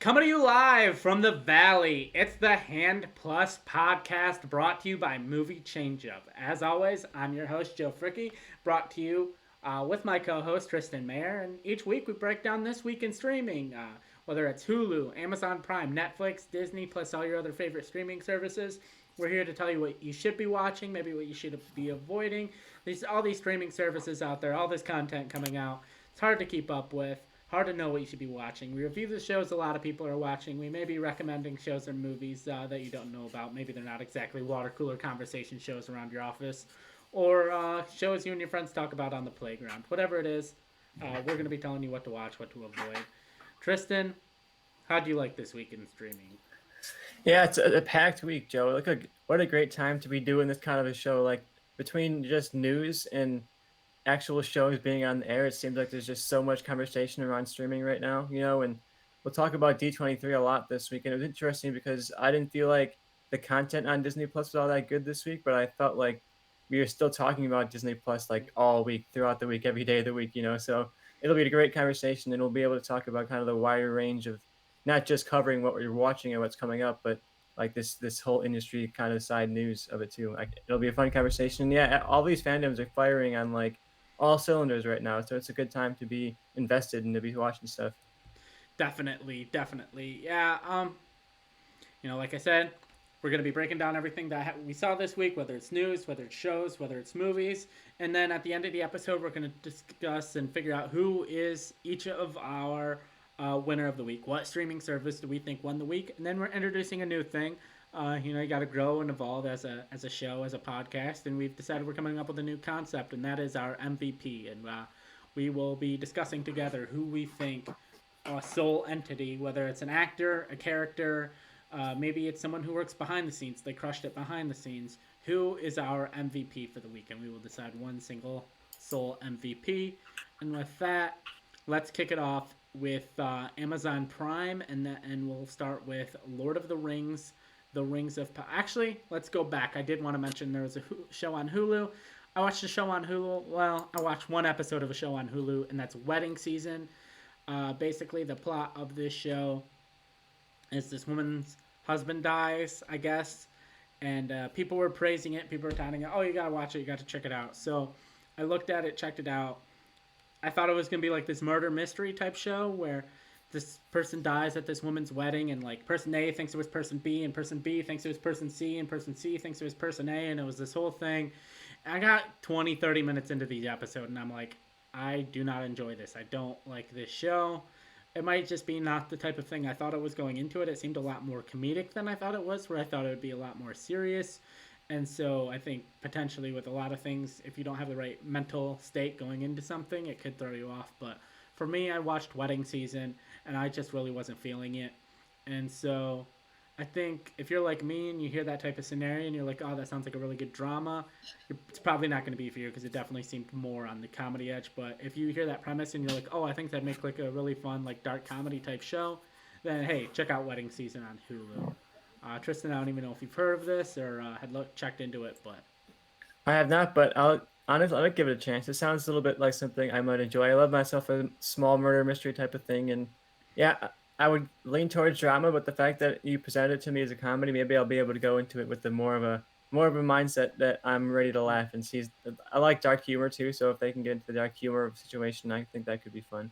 Coming to you live from the Valley, it's the Hand Plus podcast brought to you by Movie Changeup. As always, I'm your host, Joe Fricky, brought to you with my co host, Tristan Mayer. And each week we break down this week in streaming, whether it's Hulu, Amazon Prime, Netflix, Disney, plus all your other favorite streaming services. We're here to tell you what you should be watching, maybe what you should be avoiding. All these streaming services out there, all this content coming out. It's hard to keep up with. Hard to know what you should be watching. We review the shows a lot of people are watching. We may be recommending shows or movies that you don't know about. Maybe they're not exactly water cooler conversation shows around your office, or shows you and your friends talk about on the playground. Whatever it is, we're going to be telling you what to watch, what to avoid. Tristan, how do you like this week in streaming? Yeah, it's a packed week, Joe. What a great time to be doing this kind of a show. Like between just news and actual shows being on the air, it seems like there's just so much conversation around streaming right now, and we'll talk about D23 a lot this week. And it was interesting because I didn't feel like the content on Disney Plus was all that good this week, but I felt like we were still talking about Disney Plus like all week, throughout the week, every day of the week. So it'll be a great conversation, and we'll be able to talk about kind of the wider range of not just covering what we're watching and what's coming up, but like this whole industry kind of side news of it too. Like it'll be a fun conversation. Yeah, all these fandoms are firing on like all cylinders right now, so it's a good time to be invested and to be watching stuff. Definitely, definitely. Yeah, like I said, we're going to be breaking down everything that we saw this week, whether it's news, whether it's shows, whether it's movies. And then at the end of the episode, we're going to discuss and figure out who is each of our winner of the week. What streaming service do we think won the week? And then we're introducing a new thing. You got to grow and evolve as a show, as a podcast. And we've decided we're coming up with a new concept, and that is our MVP. And we will be discussing together who we think a sole entity, whether it's an actor, a character, maybe it's someone who works behind the scenes. They crushed it behind the scenes. Who is our MVP for the week? And we will decide one single sole MVP. And with that, let's kick it off with Amazon Prime, and we'll start with Lord of the Rings, The Rings of Power. Actually, let's go back. I did want to mention there was a show on Hulu. I watched a show on Hulu. Well, I watched one episode of a show on Hulu, and that's Wedding Season. Basically, the plot of this show is this woman's husband dies, I guess, and people were praising it. People were touting it. Oh, you gotta watch it. You got to check it out. So I looked at it, checked it out. I thought it was gonna be like this murder mystery type show where this person dies at this woman's wedding, and like person A thinks it was person B, and person B thinks it was person C, and person C thinks it was person A, and it was this whole thing. And I got 20, 30 minutes into the episode, and I'm like, I do not enjoy this. I don't like this show. It might just be not the type of thing I thought it was going into it. It seemed a lot more comedic than I thought it was, where I thought it would be a lot more serious. And so I think potentially with a lot of things, if you don't have the right mental state going into something, it could throw you off. But for me, I watched Wedding Season, and I just really wasn't feeling it. And so I think if you're like me and you hear that type of scenario and you're like, oh, that sounds like a really good drama, it's probably not going to be for you because it definitely seemed more on the comedy edge. But if you hear that premise and you're like, oh, I think that'd make like a really fun, like dark comedy type show, then hey, check out Wedding Season on Hulu. Tristan, I don't even know if you've heard of this or checked into it, but I have not, but I'll give it a chance. It sounds a little bit like something I might enjoy. I love myself a small murder mystery type of thing, and yeah, I would lean towards drama. But the fact that you presented it to me as a comedy, maybe I'll be able to go into it with the more of a mindset that I'm ready to laugh and see. I like dark humor too, so if they can get into the dark humor situation, I think that could be fun.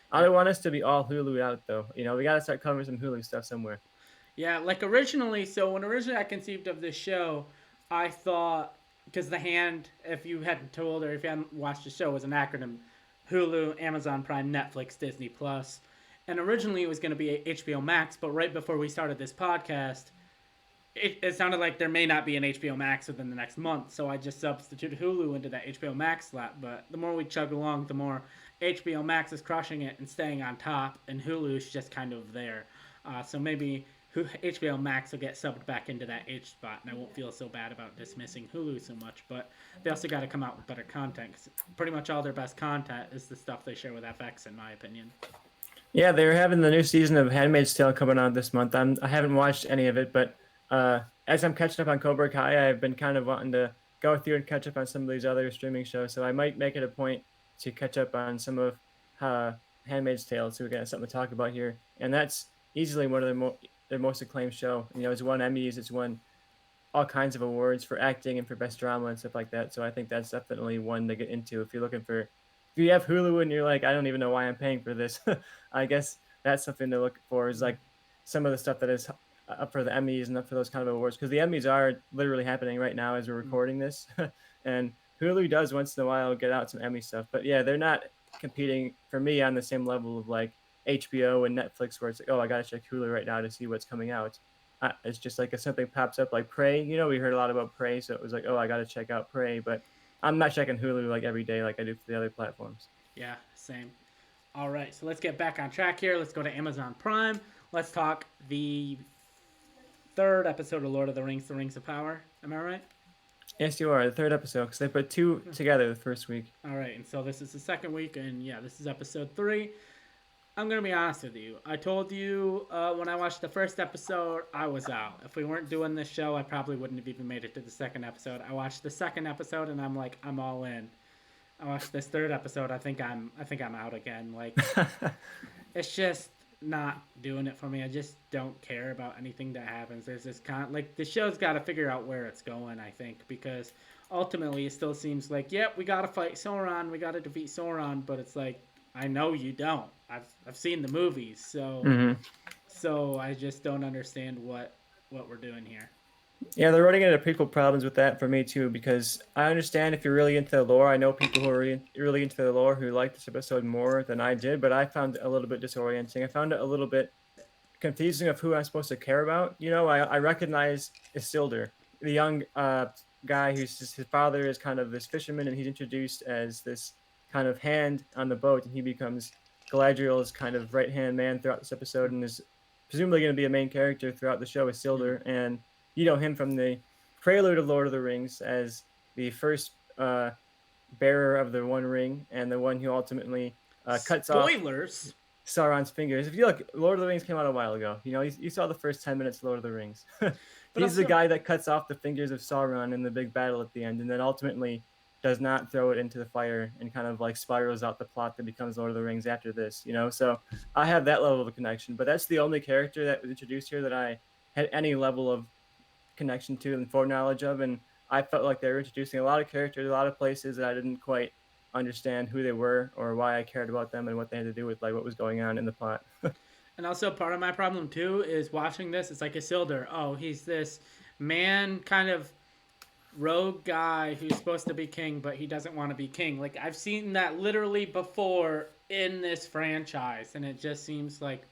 I yeah, don't want us to be all Hulu out though. We got to start covering some Hulu stuff somewhere. yeah. Like originally, so when originally I conceived of this show, I thought because the hand, if you hadn't told or if you hadn't watched the show, was an acronym: Hulu, Amazon Prime, Netflix, Disney Plus. And originally it was going to be HBO Max, but right before we started this podcast, it sounded like there may not be an HBO Max within the next month. So I just substituted Hulu into that HBO Max slot. But the more we chug along, the more HBO Max is crushing it and staying on top, and Hulu's just kind of there. So maybe HBO Max will get subbed back into that H spot, and I won't feel so bad about dismissing Hulu so much. But they also got to come out with better content, because pretty much all their best content is the stuff they share with FX, in my opinion. Yeah, they're having the new season of Handmaid's Tale coming out this month. I haven't watched any of it, but as I'm catching up on Cobra Kai, I've been kind of wanting to go through and catch up on some of these other streaming shows. So I might make it a point to catch up on some of uh, Handmaid's Tale, so we got something to talk about here. And that's easily one of their most acclaimed show. You know, it's won Emmys, it's won all kinds of awards for acting and for best drama and stuff like that. So I think that's definitely one to get into if you're looking for. If you have Hulu and you're like, I don't even know why I'm paying for this, I guess that's something to look for. Is like some of the stuff that is up for the Emmys and up for those kind of awards, because the Emmys are literally happening right now as we're recording this, and Hulu does once in a while get out some Emmy stuff. But yeah, they're not competing for me on the same level of like HBO and Netflix, where it's like, oh, I gotta check Hulu right now to see what's coming out. It's just like if something pops up like Prey, you know, we heard a lot about Prey, so it was like, oh, I got to check out Prey, but I'm not checking Hulu like every day like I do for the other platforms. Yeah, same. All right, so let's get back on track here. Let's go to Amazon Prime. Let's talk the third episode of Lord of the Rings, The Rings of Power. Am I right? Yes, you are the third episode because they put two together the first week. All right, and so this is the second week, and yeah, this is episode 3. I'm gonna be honest with you. I told you when I watched the first episode, I was out. If we weren't doing this show, I probably wouldn't have even made it to the second episode. I watched the second episode, and I'm like, I'm all in. I watched this third episode. I think I'm out again. Like, it's just not doing it for me. I just don't care about anything that happens. There's this like the show's got to figure out where it's going. I think because ultimately it still seems like, yep, we got to fight Sauron, we got to defeat Sauron, but it's like, I know you don't. I've seen the movies, so so I just don't understand what we're doing here. Yeah, they're running into prequel problems with that for me too, because I understand if you're really into the lore. I know people who are really into the lore who like this episode more than I did, but I found it a little bit disorienting. I found it a little bit confusing of who I'm supposed to care about. You know, I recognize Isildur, the young guy who's just, his father is kind of this fisherman, and he's introduced as this kind of hand on the boat, and he becomes Galadriel's kind of right hand man throughout this episode, and is presumably going to be a main character throughout the show, Isildur, and you know him from the prelude of Lord of the Rings as the first bearer of the One Ring and the one who ultimately cuts off Spoilers. Sauron's fingers. If you look, Lord of the Rings came out a while ago. You know, you saw the first 10 minutes of Lord of the Rings. He's also, the guy that cuts off the fingers of Sauron in the big battle at the end, and then ultimately does not throw it into the fire and kind of like spirals out the plot that becomes Lord of the Rings after this. You know, so I have that level of a connection, but that's the only character that was introduced here that I had any level of connection to and foreknowledge of, and I felt like they were introducing a lot of characters, a lot of places that I didn't quite understand who they were or why I cared about them and what they had to do with like what was going on in the plot. and also part of my problem too is watching this. It's like Isildur. Oh, he's this man, kind of rogue guy who's supposed to be king, but he doesn't want to be king. Like I've seen that literally before in this franchise, and it just seems like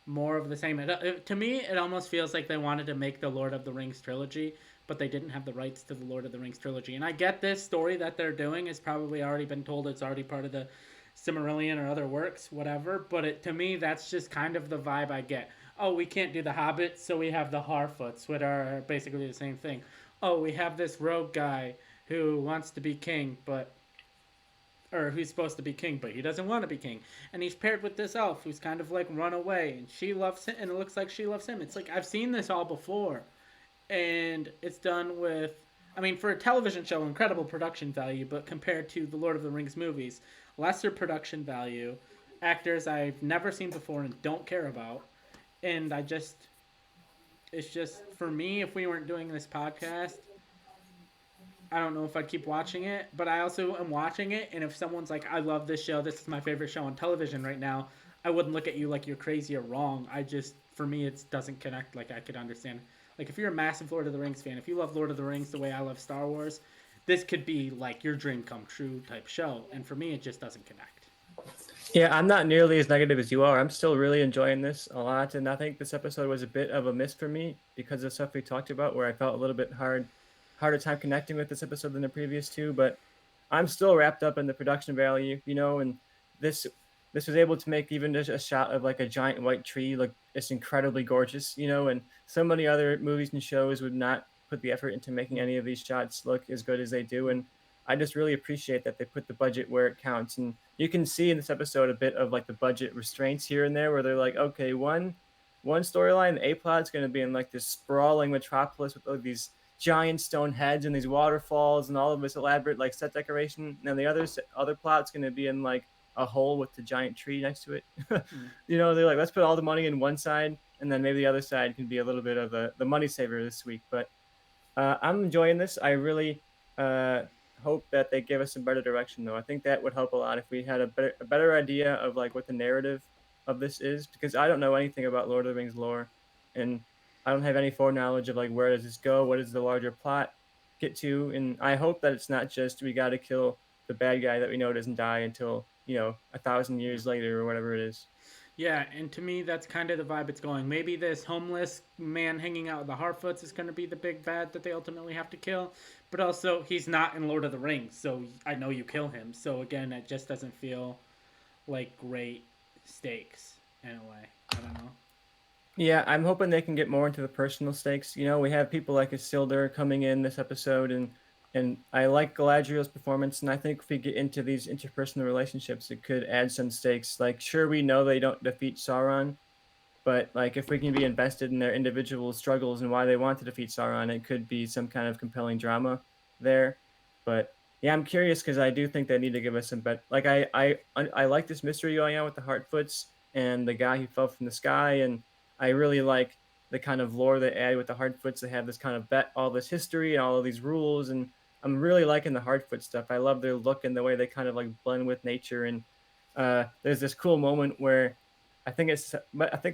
more of the same. To me, it almost feels like they wanted to make the Lord of the Rings trilogy, but they didn't have the rights to the Lord of the Rings trilogy. And I get this story that they're doing has probably already been told. It's already part of the Silmarillion or other works, whatever. But to me, that's just kind of the vibe I get. Oh, we can't do the Hobbits, so we have the Harfoots, which are basically the same thing. Oh, we have this rogue guy who wants to be king, but or who's supposed to be king, but he doesn't want to be king. And he's paired with this elf who's kind of like run away, and she loves him, and it looks like she loves him. It's like I've seen this all before, and it's done with. I mean, for a television show, incredible production value, but compared to the Lord of the Rings movies, lesser production value, actors I've never seen before and don't care about, and it's just for me. If we weren't doing this podcast, I don't know if I'd keep watching it, but I also am watching it, and if someone's like, I love this show, this is my favorite show on television right now, I wouldn't look at you like you're crazy or wrong. For me, it doesn't connect like I could understand. Like, if you're a massive Lord of the Rings fan, if you love Lord of the Rings the way I love Star Wars, this could be like your dream come true type show, and for me, it just doesn't connect. Yeah, I'm not nearly as negative as you are. I'm still really enjoying this a lot, and I think this episode was a bit of a miss for me because of stuff we talked about where I felt a little bit harder time connecting with this episode than the previous two, but I'm still wrapped up in the production value, you know, and this was able to make even just a shot of like a giant white tree look it's incredibly gorgeous, you know, and so many other movies and shows would not put the effort into making any of these shots look as good as they do. And I just really appreciate that they put the budget where it counts. And you can see in this episode a bit of like the budget restraints here and there where they're like, okay, one storyline, the A plot's going to be in like this sprawling metropolis with like, these giant stone heads and these waterfalls and all of this elaborate like set decoration. And then the other plot's going to be in like a hole with the giant tree next to it. Mm. They're like, let's put all the money in one side, and then maybe the other side can be a little bit of the money saver this week. But I'm enjoying this. I really uh, hope that they give us some better direction, though. I think that would help a lot if we had a better idea of like what the narrative of this is, because I don't know anything about Lord of the Rings lore, and I don't have any foreknowledge of like where does this go, what does the larger plot get to, and I hope that it's not just we got to kill the bad guy that we know doesn't die until 1,000 years later or whatever it is. Yeah, and to me, that's kind of the vibe it's going. Maybe this homeless man hanging out with the Harfoots is going to be the big bad that they ultimately have to kill. But also, he's not in Lord of the Rings, so I know you kill him. So again, it just doesn't feel like great stakes in a way. I don't know. Yeah, I'm hoping they can get more into the personal stakes. We have people like Isildur coming in this episode, and I like Galadriel's performance, and I think if we get into these interpersonal relationships, it could add some stakes. Like, sure, we know they don't defeat Sauron, but like if we can be invested in their individual struggles and why they want to defeat Sauron, it could be some kind of compelling drama there. But yeah, I'm curious because I do think they need to give us some bet. Like I like this mystery going on with the Hartfoots and the guy who fell from the sky, and I really like the kind of lore they add with the Hartfoots. They have this kind of bet, all this history and all of these rules, and I'm really liking the Hartfoot stuff. I love their look and the way they kind of like blend with nature. And there's this cool moment where I think it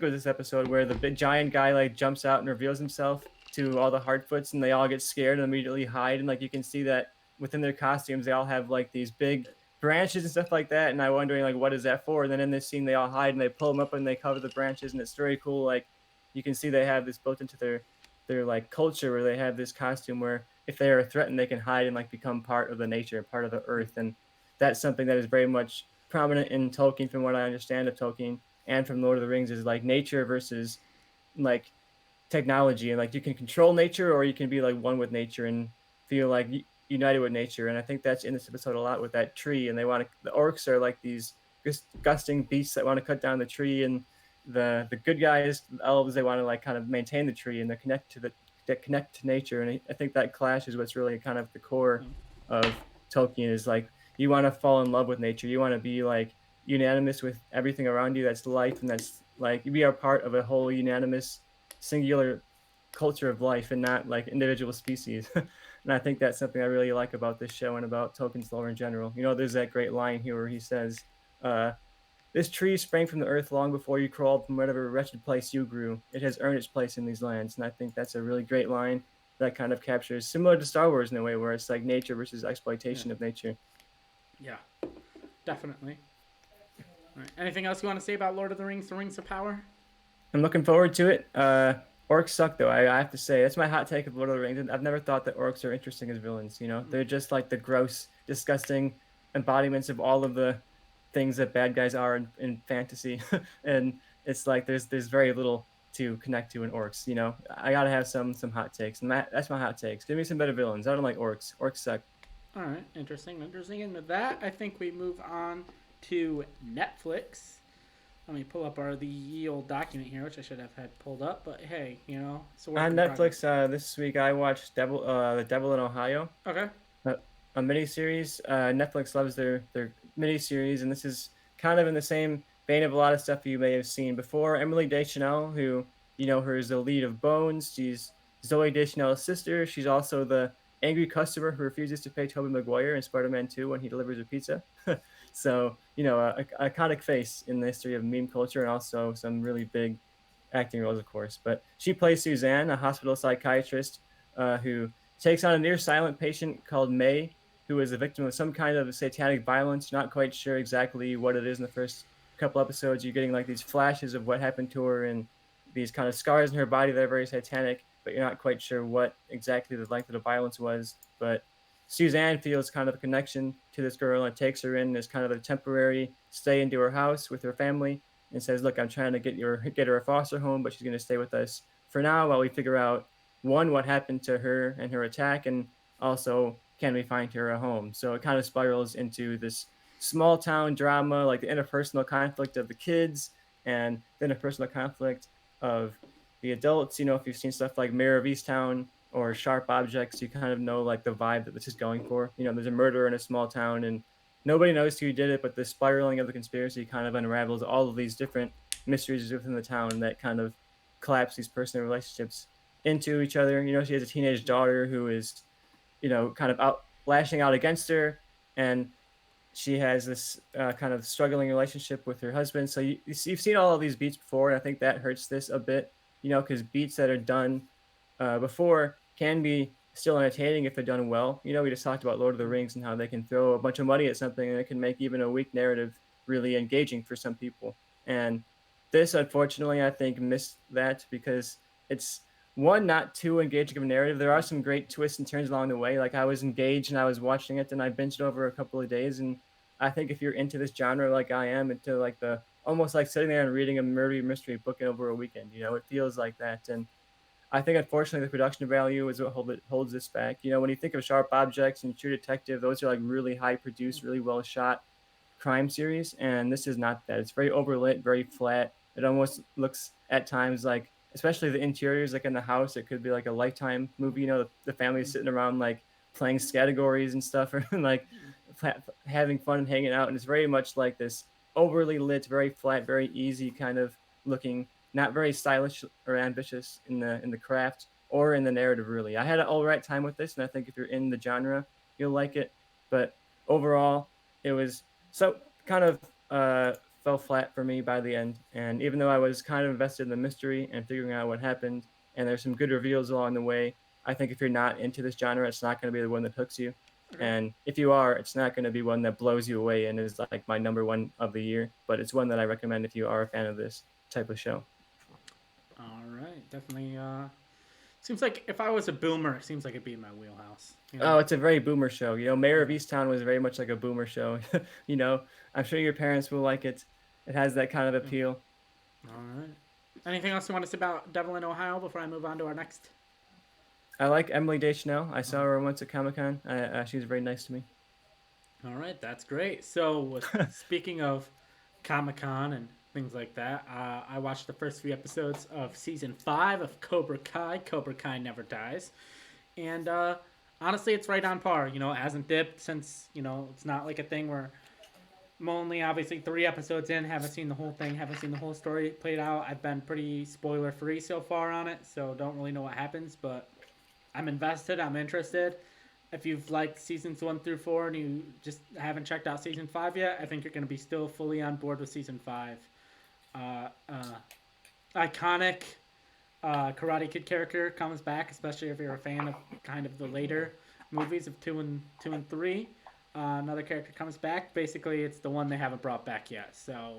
was this episode where the big giant guy like jumps out and reveals himself to all the Hartfoots, and they all get scared and immediately hide. And like you can see that within their costumes, they all have like these big branches and stuff like that. And I'm wondering like, what is that for? And then in this scene, they all hide and they pull them up and they cover the branches, and it's very cool. Like you can see they have this built into their like culture where they have this costume where if they are threatened, they can hide and like become part of the nature, part of the earth. And that's something that is very much prominent in Tolkien, from what I understand of Tolkien and from Lord of the Rings, is like nature versus like technology, and like you can control nature or you can be like one with nature and feel like united with nature. And I think that's in this episode a lot with that tree. And the orcs are like these disgusting beasts that want to cut down the tree, and the good guys, the elves, they want to like kind of maintain the tree and they connect to that connect to nature. And I think that clash is what's really kind of the core of Tolkien, is like you want to fall in love with nature, you want to be like unanimous with everything around you that's life, and that's like we are part of a whole unanimous singular culture of life and not like individual species. And I think that's something I really like about this show and about Tolkien's lore in general. There's that great line here where he says, this tree sprang from the earth long before you crawled from whatever wretched place you grew. It has earned its place in these lands. And I think that's a really great line that kind of captures, similar to Star Wars in a way, where it's like nature versus Yeah, exploitation of nature. yeah, definitely. All right. Anything else you want to say about Lord of the Rings: The Rings of Power? I'm looking forward to it. Orcs suck, though. I have to say that's my hot take of Lord of the Rings. I've never thought that orcs are interesting as villains. They're just like the gross, disgusting embodiments of all of the things that bad guys are in fantasy, and it's like there's very little to connect to in orcs. I gotta have some hot takes, and that's my hot takes. Give me some better villains. I don't like orcs. Orcs suck. All right, interesting, interesting. And with that, I think we move on to Netflix. Let me pull up the ye old document here, which I should have had pulled up. But hey, it's a work On in progress. Netflix, this week I watched The Devil in Ohio. Okay. uh, a miniseries. Netflix loves their miniseries, and this is kind of in the same vein of a lot of stuff you may have seen before. Emily Deschanel, who her is the lead of Bones. She's Zoe Deschanel's sister. She's also the angry customer who refuses to pay Tobey Maguire in Spider-Man 2 when he delivers a pizza. So a iconic face in the history of meme culture, and also some really big acting roles, of course. But she plays Suzanne, a hospital psychiatrist who takes on a near silent patient called May, who is a victim of some kind of satanic violence. You're not quite sure exactly what it is in the first couple episodes. You're getting like these flashes of what happened to her and these kind of scars in her body that are very satanic, but you're not quite sure what exactly the length of the violence was. But Suzanne feels kind of a connection to this girl and takes her in as kind of a temporary stay into her house with her family, and says, "Look, I'm trying to get her a foster home, but she's going to stay with us for now while we figure out one, what happened to her and her attack, and also can we find her a home." So it kind of spirals into this small town drama, like the interpersonal conflict of the kids and the interpersonal conflict of the adults. If you've seen stuff like Mayor of Easttown or Sharp Objects, you kind of know like the vibe that this is going for. There's a murder in a small town, and nobody knows who did it, but the spiraling of the conspiracy kind of unravels all of these different mysteries within the town that kind of collapse these personal relationships into each other. You know, she has a teenage daughter who is, kind of out lashing out against her, and she has this kind of struggling relationship with her husband. So you've seen all of these beats before, and I think that hurts this a bit, because beats that are done before can be still entertaining if they're done well. We just talked about Lord of the Rings and how they can throw a bunch of money at something and it can make even a weak narrative really engaging for some people. And this, unfortunately, I think missed that because it's one, not too engaging of a narrative. There are some great twists and turns along the way. Like I was engaged and I was watching it and I binged over a couple of days. And I think if you're into this genre like I am, into like the almost like sitting there and reading a murder mystery book over a weekend, it feels like that. And I think unfortunately the production value is what holds this back. When you think of Sharp Objects and True Detective, those are like really high produced, really well shot crime series, and this is not that. It's very overlit, very flat. It almost looks at times like, especially the interiors, like in the house, it could be like a Lifetime movie. The family is sitting around like playing categories and stuff, or like having fun and hanging out, and it's very much like this overly lit, very flat, very easy kind of looking, not very stylish or ambitious in the craft or in the narrative. Really, I had an all right time with this, and I think if you're in the genre, you'll like it. But overall, it was so kind of fell flat for me by the end. And even though I was kind of invested in the mystery and figuring out what happened, and there's some good reveals along the way, I think if you're not into this genre, it's not going to be the one that hooks you. Okay. And if you are, it's not going to be one that blows you away and is like my number one of the year. But it's one that I recommend if you are a fan of this type of show. All right. Definitely. Seems like if I was a boomer, it seems like it'd be in my wheelhouse. Oh, it's a very boomer show. Mayor of Easttown was very much like a boomer show. you know, I'm sure your parents will like it. It has that kind of Yeah. appeal. All right. Anything else you want to say about Devil in Ohio before I move on to our next? I like Emily Deschanel. I saw her once at Comic Con. She was very nice to me. All right, that's great. So, speaking of Comic Con and things like that, I watched the first few episodes of season 5 of Cobra Kai. Cobra Kai Never Dies. And honestly, it's right on par. It hasn't dipped since, it's not like a thing where I'm only obviously 3 episodes in, haven't seen the whole thing, haven't seen the whole story played out. I've been pretty spoiler free so far on it, so don't really know what happens, but I'm invested, I'm interested. If you've liked seasons 1 through 4 and you just haven't checked out season 5 yet, I think you're going to be still fully on board with season 5. Uh, uh, Iconic Karate Kid character comes back, especially if you're a fan of kind of the later movies of 2 and 3. Another character comes back. Basically, it's the one they haven't brought back yet. So,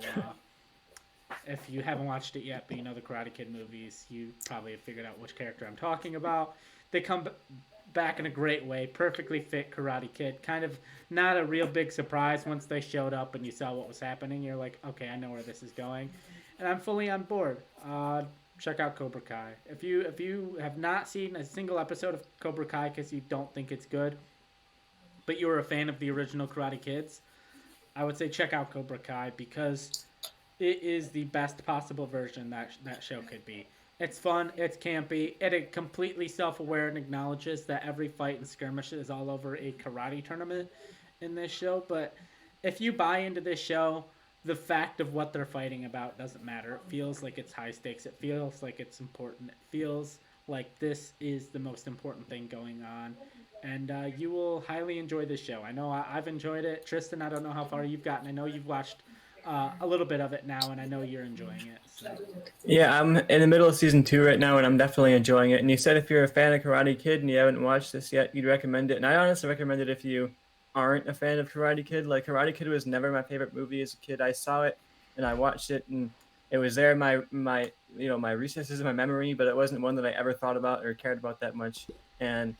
if you haven't watched it yet, but you know the Karate Kid movies, you probably have figured out which character I'm talking about. They come back in a great way, perfectly fit Karate Kid. Kind of not a real big surprise once they showed up and you saw what was happening. You're like, okay, I know where this is going, and I'm fully on board. Check out Cobra Kai. If you have not seen a single episode of Cobra Kai because you don't think it's good, but you were a fan of the original Karate Kids, I would say check out Cobra Kai because it is the best possible version that show could be. It's fun, it's campy, it is completely self-aware and acknowledges that every fight and skirmish is all over a karate tournament in this show. But if you buy into this show, the fact of what they're fighting about doesn't matter. It feels like it's high stakes. It feels like it's important. It feels like this is the most important thing going on. And you will highly enjoy this show. I know I've enjoyed it. Tristan, I don't know how far you've gotten. I know you've watched a little bit of it now, and I know you're enjoying it. So. Yeah, I'm in the middle of season 2 right now, and I'm definitely enjoying it. And you said if you're a fan of Karate Kid and you haven't watched this yet, you'd recommend it. And I honestly recommend it if you aren't a fan of Karate Kid. Like Karate Kid was never my favorite movie as a kid. I saw it and I watched it, and it was there in my recesses in my memory, but it wasn't one that I ever thought about or cared about that much. And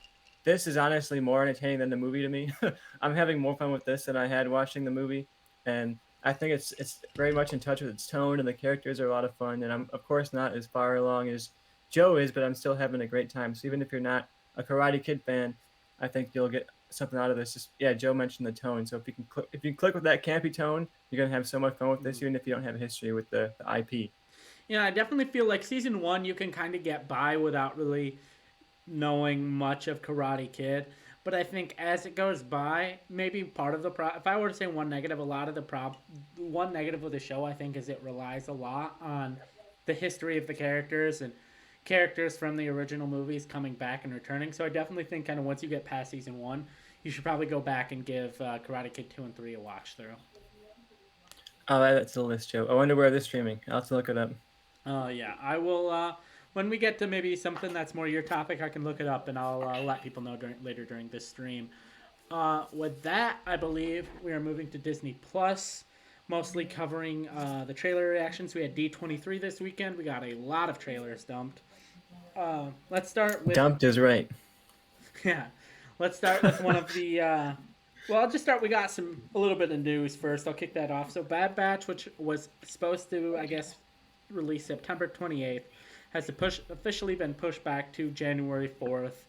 this is honestly more entertaining than the movie to me. I'm having more fun with this than I had watching the movie, and I think it's very much in touch with its tone, and the characters are a lot of fun. And I'm of course not as far along as Joe is, but I'm still having a great time. So even if you're not a Karate Kid fan, I think you'll get something out of this. Just yeah, Joe mentioned the tone. So if you click with that campy tone, you're gonna have so much fun with this, even if you don't have a history with the IP. Yeah, I definitely feel like season 1 you can kind of get by without really knowing much of Karate Kid. But I think as it goes by, maybe part of the if I were to say one negative, a lot of the one negative of the show I think is it relies a lot on the history of the characters and characters from the original movies coming back and returning. So I definitely think kind of once you get past season one, you should probably go back and give Karate Kid 2 and 3 a watch through. I'll add that to the list, Joe. I wonder where they're streaming. I'll have to look it up. Yeah, I will. When we get to maybe something that's more your topic, I can look it up and I'll let people know later during this stream. With that, I believe we are moving to Disney Plus, mostly covering the trailer reactions. We had D23 this weekend. We got a lot of trailers dumped. Let's start with Dumped is right. yeah. Let's start with one of the. Well, I'll just start. We got a little bit of news first. I'll kick that off. So, Bad Batch, which was supposed to, I guess, release September 28th, has officially been pushed back to January 4th.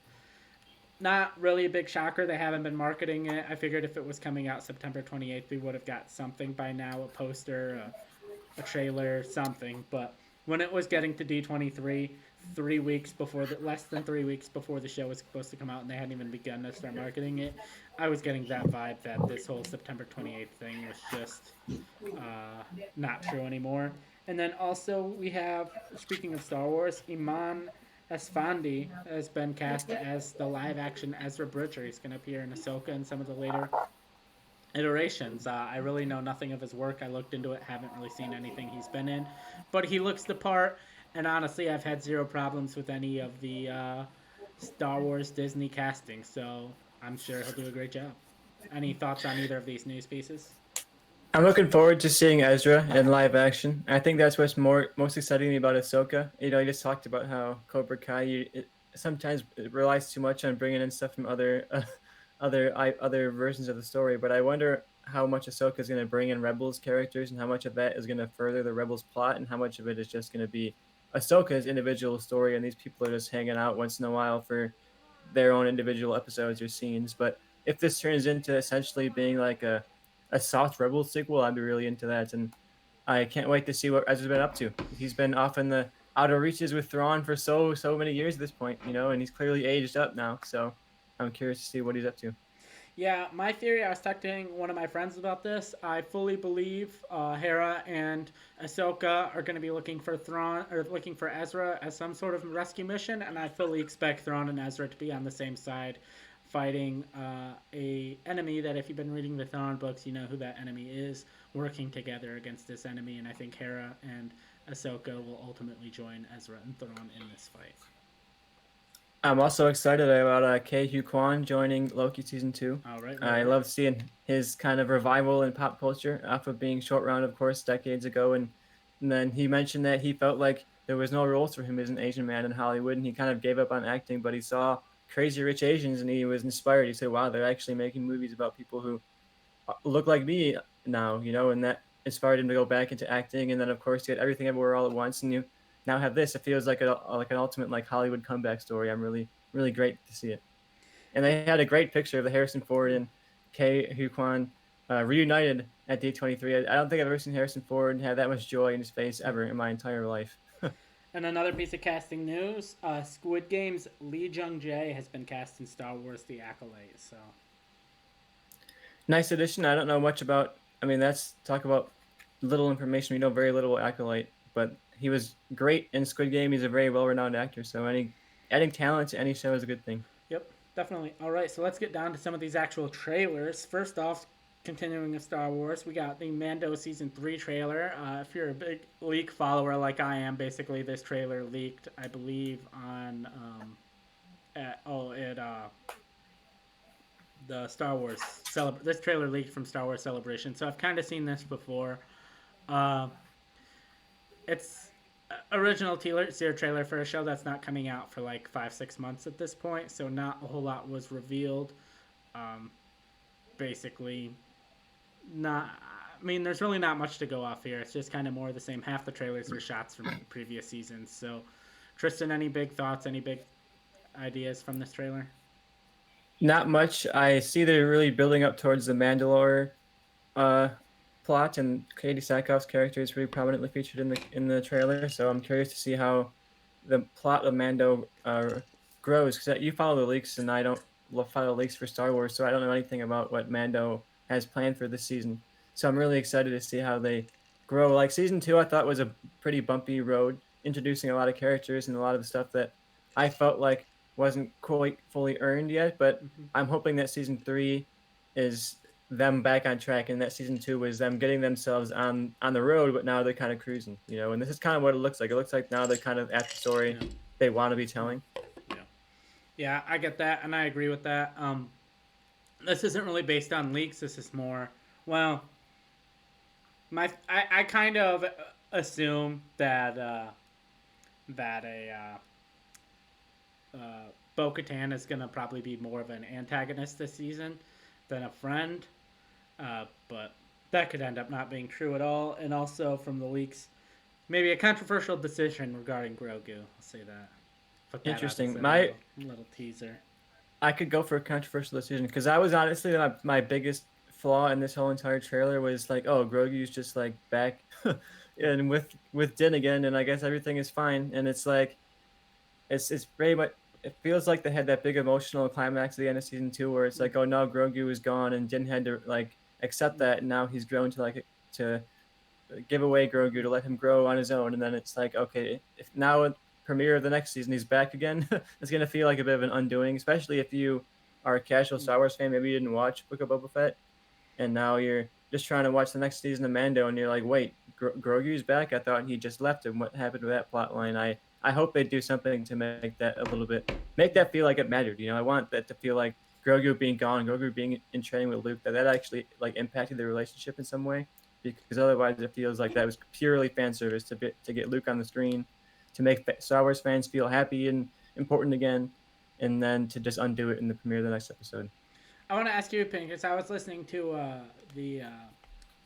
Not really a big shocker. They haven't been marketing it. I figured if it was coming out September 28th, we would have got something by now, a poster, a trailer, something. But when it was getting to D23, less than 3 weeks before the show was supposed to come out, and they hadn't even begun to start marketing it, I was getting that vibe that this whole September 28th thing was just not true anymore. And then also we have, speaking of Star Wars, Iman Esfandi has been cast as the live-action Ezra Bridger. He's going to appear in Ahsoka and some of the later iterations. I really know nothing of his work. I looked into it, haven't really seen anything he's been in, but he looks the part. And honestly, I've had zero problems with any of the Star Wars Disney casting, so I'm sure he'll do a great job. Any thoughts on either of these news pieces? I'm looking forward to seeing Ezra in live action. I think that's what's most exciting me about Ahsoka. You know, you just talked about how Cobra Kai sometimes it relies too much on bringing in stuff from other versions of the story. But I wonder how much Ahsoka is going to bring in Rebels characters, and how much of that is going to further the Rebels plot, and how much of it is just going to be Ahsoka's individual story, and these people are just hanging out once in a while for their own individual episodes or scenes. But if this turns into essentially being like a soft Rebel sequel, I'd be really into that. And I can't wait to see what Ezra's been up to. He's been off in the outer reaches with Thrawn for so many years at this point, you know, and he's clearly aged up now. So I'm curious to see what he's up to. Yeah, my theory, I was talking to one of my friends about this. I fully believe Hera and Ahsoka are going to be looking for Ezra as some sort of rescue mission, and I fully expect Thrawn and Ezra to be on the same side, fighting a enemy that, if you've been reading the Thrawn books, you know who that enemy is, working together against this enemy, and I think Hera and Ahsoka will ultimately join Ezra and Thrawn in this fight. I'm also excited about Ke Kwan joining Loki season 2. All right. I love seeing his kind of revival in pop culture off of being Short Round, of course, decades ago. And then he mentioned that he felt like there was no roles for him as an Asian man in Hollywood, and he kind of gave up on acting, but he saw Crazy Rich Asians and he was inspired. He said, wow, they're actually making movies about people who look like me now, you know, and that inspired him to go back into acting. And then, of course, you had Everything Everywhere All at Once, and you now have this. It feels like an ultimate like Hollywood comeback story. I'm really great to see it. And they had a great picture of the Harrison Ford and Ke Kwan reunited at D23. I don't think I've ever seen Harrison Ford have that much joy in his face ever in my entire life. And another piece of casting news: Squid Game's Lee Jung Jae has been cast in Star Wars: The Acolyte. So nice addition. I don't know much about. I mean, that's talk about little information. We know very little Acolyte, but he was great in Squid Game. He's a very well-renowned actor. So adding talent to any show is a good thing. Yep, definitely. All right, so let's get down to some of these actual trailers. First off, continuing with Star Wars, we got the Mando Season 3 trailer. If you're a big leak follower like I am, basically this trailer leaked, I believe, on the Star Wars this trailer leaked from Star Wars Celebration, so I've kind of seen this before. It's original teaser trailer for a show that's not coming out for like 5-6 months at this point, so not a whole lot was revealed. Basically, not. I mean, there's really not much to go off here. It's just kind of more of the same. Half the trailers were shots from previous seasons. So, Tristan, any big thoughts? Any big ideas from this trailer? Not much. I see they're really building up towards the Mandalore plot, and Katie Sackhoff's character is really prominently featured in the trailer. So I'm curious to see how the plot of Mando grows. Because you follow the leaks, and I don't final leaks for Star Wars, so I don't know anything about what Mando has planned for this season. So I'm really excited to see how they grow. Like season 2, I thought was a pretty bumpy road, introducing a lot of characters and a lot of stuff that I felt like wasn't quite fully earned yet. But Hmm. I'm hoping that season 3 is them back on track, and that season 2 was them getting themselves on the road, but now they're kind of cruising, And this is kind of what it looks like. It looks like now they're kind of at the story Yeah. they want to be telling. Yeah. Yeah, I get that, and I agree with that. This isn't really based on leaks. This is more, well, I kind of assume that that a Bo-Katan is gonna probably be more of an antagonist this season than a friend, but that could end up not being true at all. And also from the leaks, maybe a controversial decision regarding Grogu. I'll say that. Put that out as Interesting. a My little teaser. I could go for a controversial decision because I was honestly my biggest flaw in this whole entire trailer was like, oh, Grogu's just like back and with Din again, and I guess everything is fine. And it's like it's very much it feels like they had that big emotional climax at the end of season 2 where it's like, oh no, Grogu is gone, and Din had to like accept that, and now he's grown to like to give away Grogu to let him grow on his own, and then it's like, okay, if now at premiere of the next season he's back again, it's gonna feel like a bit of an undoing, especially if you are a casual Star Wars fan. Maybe you didn't watch Book of Boba Fett, and now you're just trying to watch the next season of Mando, and you're like, wait, Grogu's back. I thought he just left him. What happened to that plot line? I hope they do something to make that a little bit make that feel like it mattered. I want that to feel like Grogu being gone, Grogu being in training with Luke, that actually like impacted the relationship in some way, because otherwise it feels like that was purely fan service to get Luke on the screen, to make Star Wars fans feel happy and important again, and then to just undo it in the premiere of the next episode. I want to ask you, opinion because I was listening to the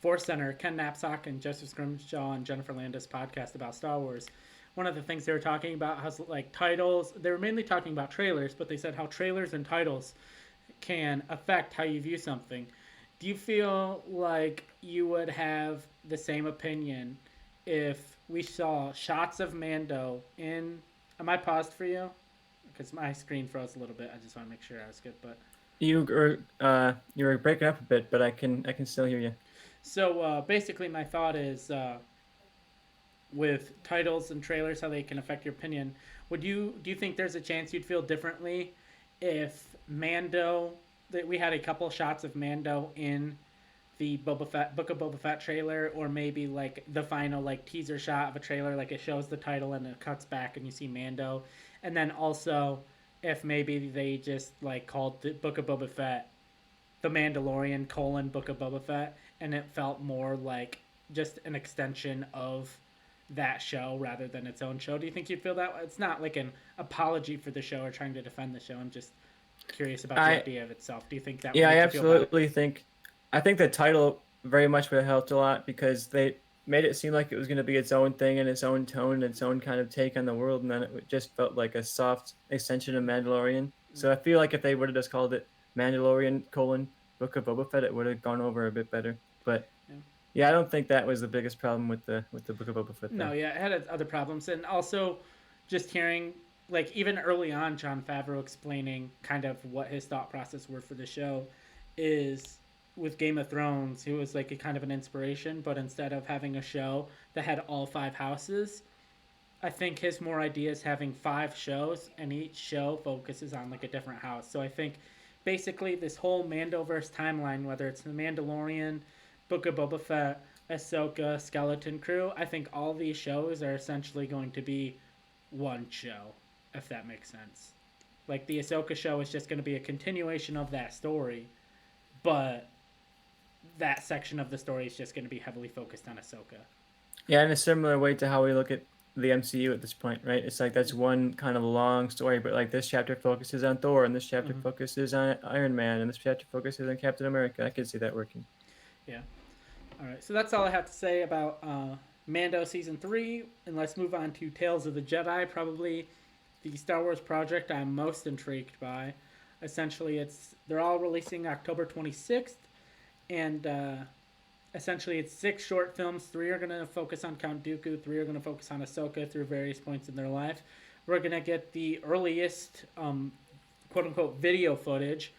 Force Center, Ken Knapsack and Joseph Scrimshaw and Jennifer Landis podcast about Star Wars. One of the things they were talking about has like titles. They were mainly talking about trailers, but they said how trailers and titles can affect how you view something. Do you feel like you would have the same opinion if we saw shots of Mando in? Am I paused for you? Because my screen froze a little bit. I just want to make sure I was good. But You were breaking up a bit, but I can still hear you. so basically, my thought is with titles and trailers, how they can affect your opinion. Do you think there's a chance you'd feel differently if Mando that we had a couple shots of Mando in the Boba Fett Book of Boba Fett trailer, or maybe like the final like teaser shot of a trailer, like it shows the title and it cuts back and you see Mando, and then also if maybe they just like called the Book of Boba Fett the Mandalorian Book of Boba Fett, and it felt more like just an extension of that show rather than its own show. Do you think you'd feel that way? It's not like an apology for the show or trying to defend the show. I'm just curious about the I idea of itself. Do you think that would Yeah, I make you feel better? absolutely I think the title very much would have helped a lot because they made it seem like it was going to be its own thing and its own tone and its own kind of take on the world, and then it just felt like a soft extension of Mandalorian. So I feel like if they would have just called it Mandalorian Book of Boba Fett, it would have gone over a bit better. But Yeah. yeah, I don't think that was the biggest problem with the Book of Boba Fett No, though. yeah, it had other problems, and also just hearing like even early on, John Favreau explaining kind of what his thought process were for the show is with Game of Thrones, he was like a kind of an inspiration, but instead of having a show that had all five houses, I think his more idea is having five shows, and each show focuses on like a different house. So I think basically this whole Mandoverse timeline, whether it's the Mandalorian, Book of Boba Fett, Ahsoka, Skeleton Crew, I think all these shows are essentially going to be one show, if that makes sense. Like the Ahsoka show is just going to be a continuation of that story, but that section of the story is just going to be heavily focused on Ahsoka. Yeah, in a similar way to how we look at the MCU at this point, right? It's like that's one kind of long story, but like this chapter focuses on Thor, and this chapter Mm-hmm. focuses on Iron Man, and this chapter focuses on Captain America. I could see that working. Yeah. All right. So that's all I have to say about Mando season 3. And let's move on to Tales of the Jedi. Probably the Star Wars project I'm most intrigued by. Essentially, they're all releasing October 26th, and essentially it's 6 short films. 3 are going to focus on Count Dooku. 3 are going to focus on Ahsoka through various points in their life. We're going to get the earliest quote unquote video footage,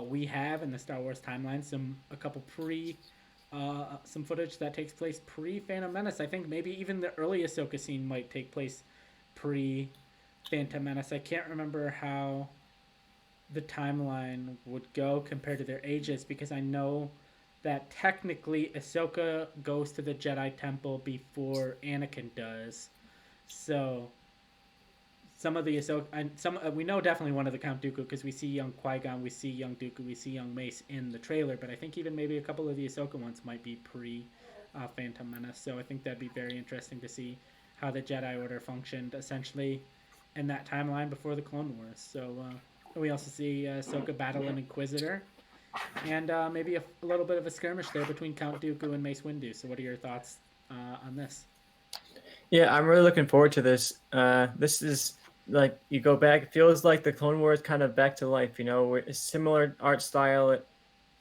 we have in the Star Wars timeline a couple some footage that takes place pre Phantom Menace. I think maybe even the early Ahsoka scene might take place pre Phantom Menace. I can't remember how the timeline would go compared to their ages because I know that technically Ahsoka goes to the Jedi Temple before Anakin does. So some of the Ahsoka, and some we know definitely one of the Count Dooku because we see young Qui Gon, we see young Dooku, we see young Mace in the trailer. But I think even maybe a couple of the Ahsoka ones might be pre Phantom Menace. So I think that'd be very interesting to see how the Jedi Order functioned essentially in that timeline before the Clone Wars. So we also see Ahsoka battle an Inquisitor, and maybe a little bit of a skirmish there between Count Dooku and Mace Windu. So what are your thoughts on this? Yeah, I'm really looking forward to this. This is like you go back. It feels like the Clone Wars kind of back to life. You know, it's similar art style.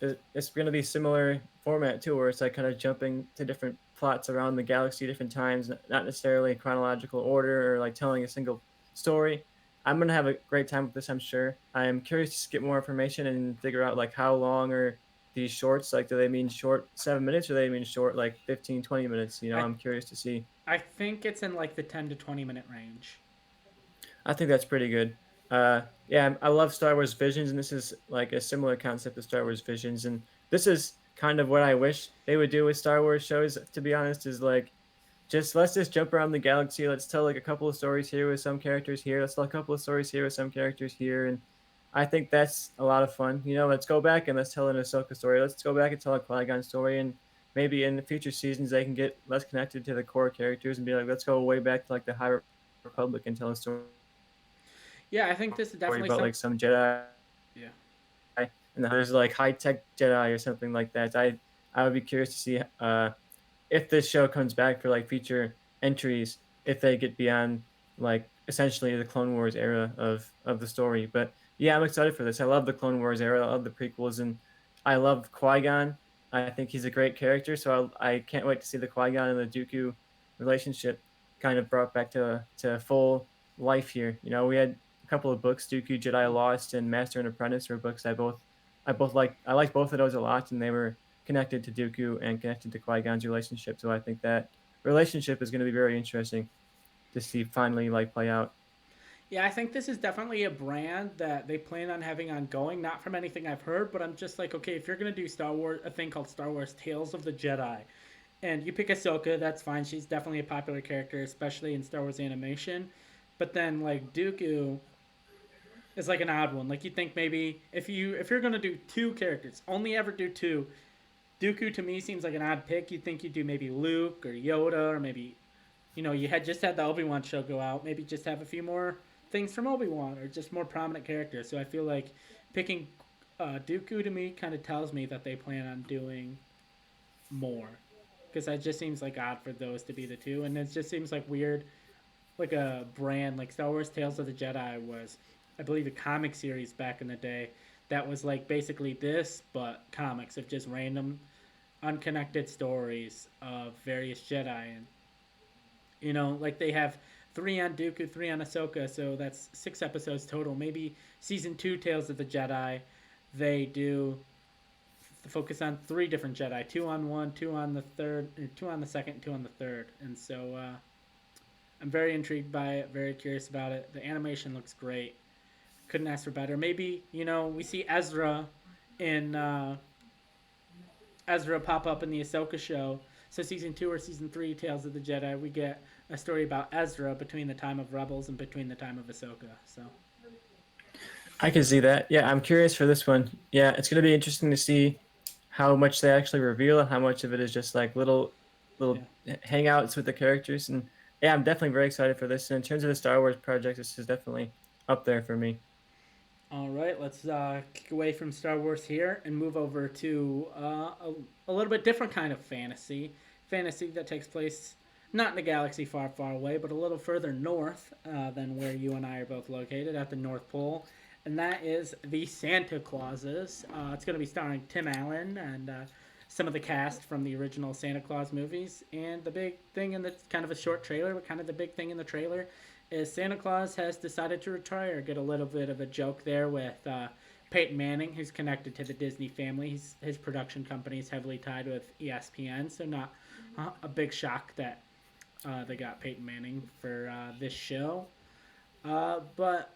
It's going to be similar format too, where it's like kind of jumping to different plots around the galaxy, different times, not necessarily in chronological order or like telling a single story. I'm gonna have a great time with this, I'm sure. I am curious to get more information and figure out like how long are these shorts. Like, do they mean short 7 minutes or do they mean short like 15, 20 minutes? You know, I I'm curious to see. I think it's in like the 10 to 20 minute range. I think that's pretty good. Yeah, I love Star Wars Visions, and this is like a similar concept to Star Wars Visions, and this is kind of what I wish they would do with Star Wars shows. To be honest, is like let's just jump around the galaxy. Let's tell like a couple of stories here with some characters here. Let's tell a couple of stories here with some characters here, and I think that's a lot of fun. You know, let's go back and let's tell an Ahsoka story. Let's go back and tell a Qui-Gon story, and maybe in the future seasons they can get less connected to the core characters and be like, let's go way back to like the High Republic and tell a story Yeah, I think this is definitely about some. like some Jedi Yeah, and there's like high tech Jedi or something like that. I would be curious to see if this show comes back for like future entries, if they get beyond like essentially the Clone Wars era of the story. But yeah, I'm excited for this. I love the Clone Wars era. I love the prequels, and I love Qui Gon. I think he's a great character, so I can't wait to see the Qui Gon and the Dooku relationship kind of brought back to full life here. You know, we had a couple of books, Dooku, Jedi Lost, and Master and Apprentice, were books I liked both of those a lot, and they were connected to Dooku and connected to Qui Gon's relationship. So I think that relationship is going to be very interesting to see finally like play out. yeah, I think this is definitely a brand that they plan on having ongoing. Not from anything I've heard, but I'm just like, okay, if you're gonna do Star Wars, a thing called Star Wars Tales of the Jedi, and you pick Ahsoka, that's fine. She's definitely a popular character, especially in Star Wars animation. But then like Dooku is like an odd one. Like you think maybe if you're gonna do two characters, only ever do two. Dooku to me seems like an odd pick. You'd think you'd do maybe Luke or Yoda or maybe you had just had the Obi-Wan show go out. Maybe just have a few more things from Obi-Wan or just more prominent characters. So I feel like picking Dooku to me kind of tells me that they plan on doing more because it just seems like odd for those to be the two, and it just seems like weird, like a brand like Star Wars Tales of the Jedi was, I believe, a comic series back in the day that was like basically this but comics of just random unconnected stories of various Jedi, and like they have three on Dooku, three on Ahsoka, so that's 6 episodes total. Maybe season two, Tales of the Jedi, they do focus on three different Jedi, two on one, two on the third, two on the second, two on the third, and so I'm very intrigued by it, very curious about it. The animation looks great. Couldn't ask for better. Maybe we see in Ezra pop up in the Ahsoka show. So season two or season three, Tales of the Jedi, we get a story about Ezra between the time of Rebels and between the time of Ahsoka. So I can see that. Yeah, I'm curious for this one. Yeah, it's going to be interesting to see how much they actually reveal and how much of it is just like little yeah. hangouts with the characters. And yeah, I'm definitely very excited for this. And in terms of the Star Wars project, this is definitely up there for me. All right, let's kick away from Star Wars here and move over to a little bit different kind of fantasy. Fantasy that takes place not in a galaxy far, far away, but a little further north than where you and I are both located at the North Pole. And that is the Santa Clauses. It's going to be starring Tim Allen and some of the cast from the original Santa Claus movies. And the big thing in the kind of a short trailer, but kind of the big thing in the trailer, is Santa Claus has decided to retire. Get a little bit of a joke there with Peyton Manning, who's connected to the Disney family. His production company is heavily tied with ESPN, so not a big shock that they got Peyton Manning for this show. But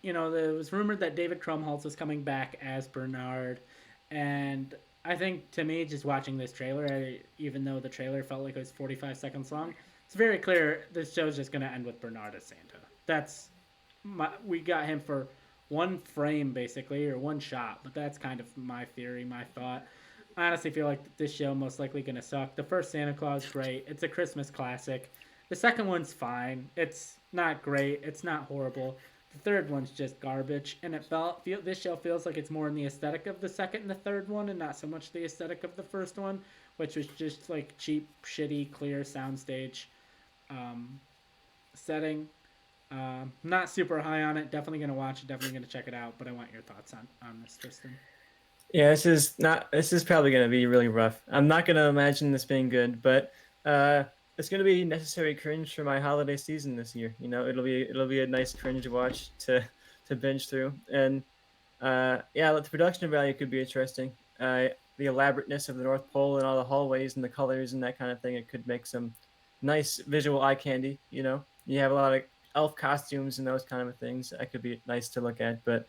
there was rumored that David Krumholtz was coming back as Bernard, and I think to me, just watching this trailer, even though the trailer felt like it was 45 seconds long, it's very clear this show's just going to end with Bernard as Santa. We got him for one frame basically, or one shot, but that's kind of my theory, my thought. I honestly feel like this show most likely going to suck. The first Santa Claus, great. It's a Christmas classic. The second one's fine. It's not great. It's not horrible. The third one's just garbage, and this show feels like it's more in the aesthetic of the second and the third one, and not so much the aesthetic of the first one, which was just like cheap, shitty, clear soundstage setting. Not super high on it. Definitely gonna watch it. Definitely gonna check it out. But I want your thoughts on this, Tristan. Yeah, this is probably gonna be really rough. I'm not gonna imagine this being good, but it's gonna be necessary cringe for my holiday season this year. It'll be a nice cringe watch to binge through, and yeah, the production value could be interesting. The elaborateness of the North Pole and all the hallways and the colors and that kind of thing, it could make some nice visual eye candy. You have a lot of elf costumes and those kind of things. That could be nice to look at, but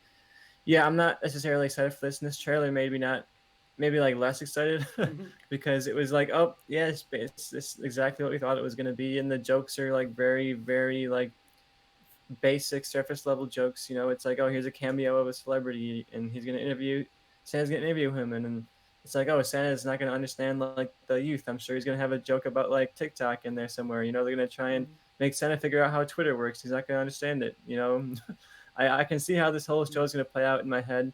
yeah, I'm not necessarily excited for this. And this trailer made me not, maybe like less excited because it was like, oh yeah, it's exactly what we thought it was going to be, and the jokes are like very, very like basic surface level jokes. It's like, oh, here's a cameo of a celebrity, and Santa's gonna interview him, and then it's like, oh, Santa's not gonna understand like the youth. I'm sure he's gonna have a joke about like TikTok in there somewhere. They're gonna try and make Santa figure out how Twitter works. He's not gonna understand it. I can see how this whole show is gonna play out in my head.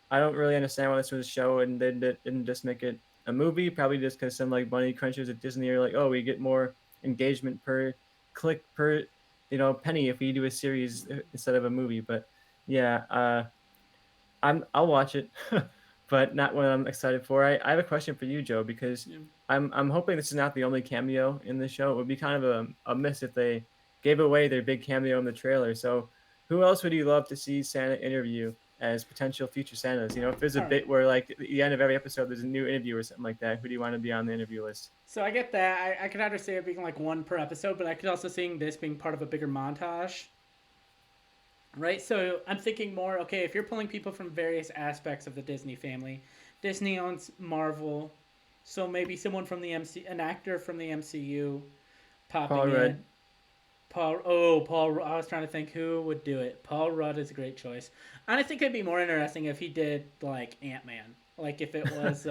I don't really understand why this was a show and they didn't just make it a movie. Probably just because some like money crunchers at Disney are like, oh, we get more engagement per click per penny if we do a series instead of a movie. But yeah, I'll watch it, but not what I'm excited for. I have a question for you, Joe, because I'm hoping this is not the only cameo in the show. It would be kind of a miss if they gave away their big cameo in the trailer. So who else would you love to see Santa interview as potential future Santas? If there's a bit where like at the end of every episode there's a new interview or something like that, who do you want to be on the interview list? So I get that. I could either see it being like one per episode, but I could also see this being part of a bigger montage. Right? So I'm thinking more, okay, if you're pulling people from various aspects of the Disney family, Disney owns Marvel, so maybe someone from the an actor from the MCU popping Paul in. Rudd. Paul. I was trying to think who would do it. Paul Rudd is a great choice. And I think it'd be more interesting if he did like Ant-Man. Like if it was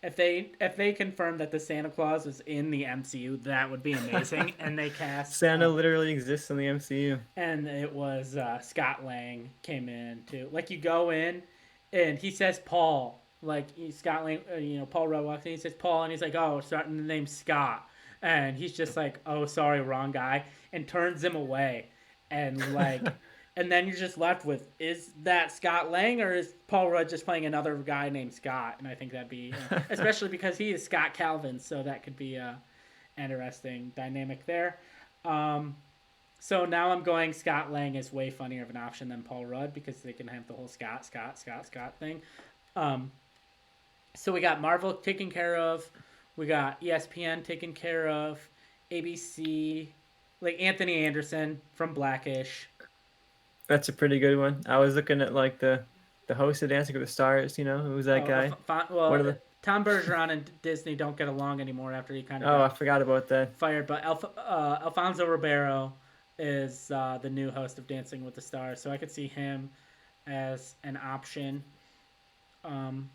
if they confirmed that the Santa Claus was in the MCU, that would be amazing. And they cast Santa literally exists in the MCU. And it was Scott Lang came in too. Like you go in, and he says Paul. Like Scott Lang, Paul Rudd walks in. He says Paul, and he's like, "Oh, starting the name Scott," and he's just like, "Oh, sorry, wrong guy," and turns him away, and like. And then you're just left with, is that Scott Lang or is Paul Rudd just playing another guy named Scott? And I think that'd be, especially because he is Scott Calvin, so that could be a interesting dynamic there. So now I'm going Scott Lang is way funnier of an option than Paul Rudd because they can have the whole Scott thing. So we got Marvel taken care of. We got ESPN taken care of. ABC, like Anthony Anderson from Blackish. That's a pretty good one. I was looking at like the host of Dancing with the Stars. Who's that guy? Tom Bergeron and Disney don't get along anymore after he kind of I forgot about that. Fired. But Alfonso Ribeiro is the new host of Dancing with the Stars, so I could see him as an option. Trying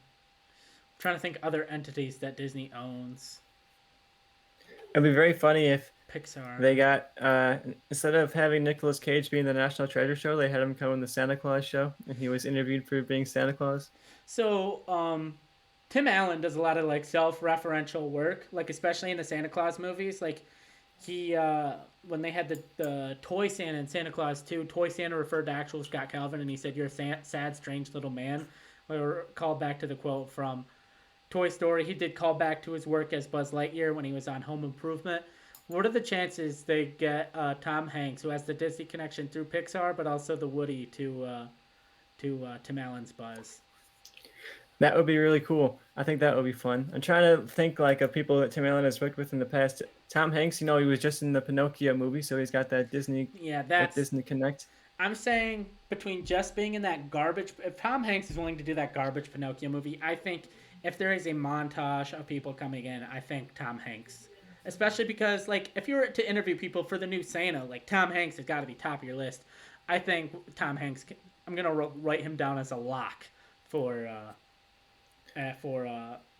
to think other entities that Disney owns. It'd be very funny if Pixar. They got instead of having Nicolas Cage being the National Treasure show, they had him come on the Santa Claus show, and he was interviewed for being Santa Claus. So, Tim Allen does a lot of like self-referential work, like especially in the Santa Claus movies. Like he, when they had the Toy Santa and Santa Claus 2, Toy Santa referred to actual Scott Calvin, and he said, "You're a sad, strange little man." We were called back to the quote from Toy Story. He did call back to his work as Buzz Lightyear when he was on Home Improvement. What are the chances they get Tom Hanks, who has the Disney connection through Pixar, but also the Woody to Tim Allen's Buzz? That would be really cool. I think that would be fun. I'm trying to think like of people that Tim Allen has worked with in the past. Tom Hanks, he was just in the Pinocchio movie, so he's got Yeah, that that's. Disney connect. I'm saying between just being in that garbage. If Tom Hanks is willing to do that garbage Pinocchio movie, I think if there is a montage of people coming in, I think Tom Hanks. Especially because, like, if you were to interview people for the new Santa, like, Tom Hanks has got to be top of your list. I think Tom Hanks, I'm going to write him down as a lock for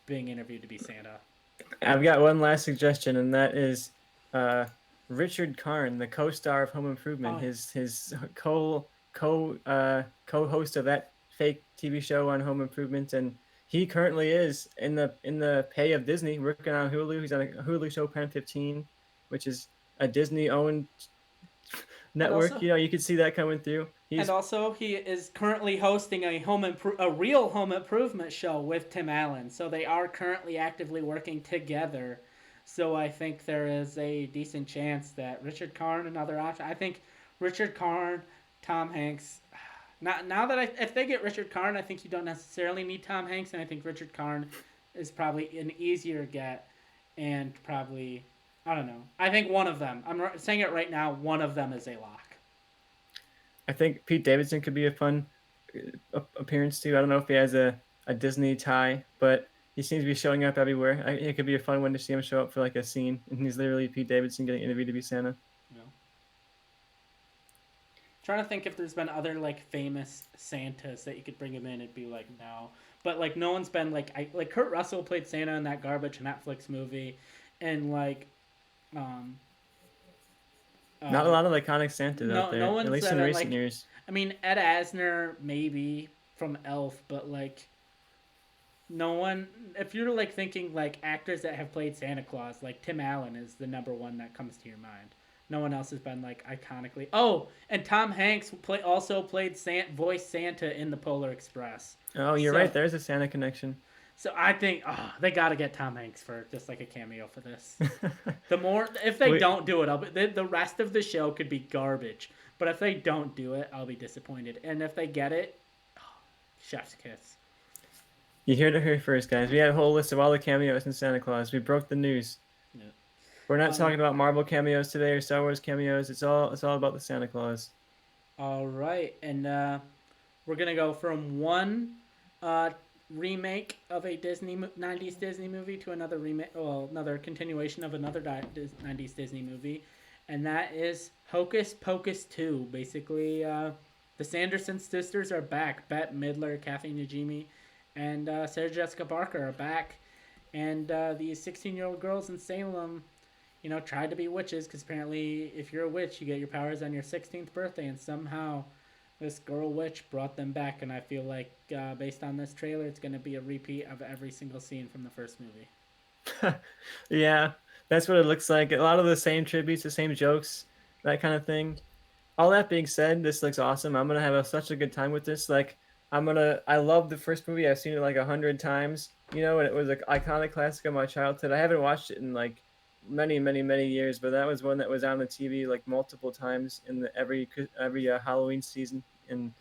being interviewed to be Santa. I've got one last suggestion, and that is uh, Richard Karn, the co-star of Home Improvement, Oh, his co-host of that fake TV show on Home Improvement, and he currently is in the pay of Disney, working on Hulu. He's on a Hulu show, Pen 15, which is a Disney-owned and network. also You could see that coming through. And He's also, he is currently hosting a real home improvement show with Tim Allen. So they are currently actively working together. So I think there is a decent chance that Richard Karn, another option. I think Richard Karn, Tom Hanks. Now that if they get Richard Karn, I think you don't necessarily need Tom Hanks, and I think Richard Karn is probably an easier get, and probably I don't know. I think one of them. I'm saying it right now. One of them is a lock. I think Pete Davidson could be a fun appearance too. I don't know if he has a Disney tie, but he seems to be showing up everywhere. It could be a fun one to see him show up for like a scene, and he's literally Pete Davidson getting interviewed to be Santa. You know. Trying to think if there's been other like famous Santas that you could bring him in. It'd be like no, but like no one's been like Kurt Russell played Santa in that garbage Netflix movie, and like um Not a lot of iconic Santas out there, no at one's least said in it, recent like years. I mean Ed Asner maybe from Elf, but like no one. If you're like thinking like actors that have played Santa Claus, like Tim Allen is the number one that comes to your mind. No one else has been like iconically. Oh, and Tom Hanks also played voiced Santa in the Polar Express. Oh, you're So right. There's a Santa connection. so I think they got to get Tom Hanks for just like a cameo for this. The more if they we, don't do it, the rest of the show could be garbage. But if they don't do it, I'll be disappointed. And if they get it, chef's kiss. you heard it here first, guys. We had a whole list of all the cameos in Santa Claus. We broke the news. Yeah. We're not Um, talking about Marvel cameos today or Star Wars cameos. It's all about the Santa Claus. all right, and we're gonna go from one uh, remake of a '90s Disney movie to another another continuation of another '90s Disney movie, and that is Hocus Pocus 2. Basically, the Sanderson sisters are back. Bette Midler, Kathy Najimy, and Sarah Jessica Parker are back, and these 16-year-old girls in Salem, tried to be witches because apparently if you're a witch, you get your powers on your 16th birthday, and somehow this girl witch brought them back, and I feel like based on this trailer, it's going to be a repeat of every single scene from the first movie. Yeah, that's what it looks like. A lot of the same tributes, the same jokes, that kind of thing. All that being said, this looks awesome. I'm gonna have such a good time with this. Like, I love the first movie. I've seen it like 100 times, and it was an iconic classic of my childhood. I haven't watched it in like many, many, many years, but that was one that was on the TV like multiple times in every Halloween season, and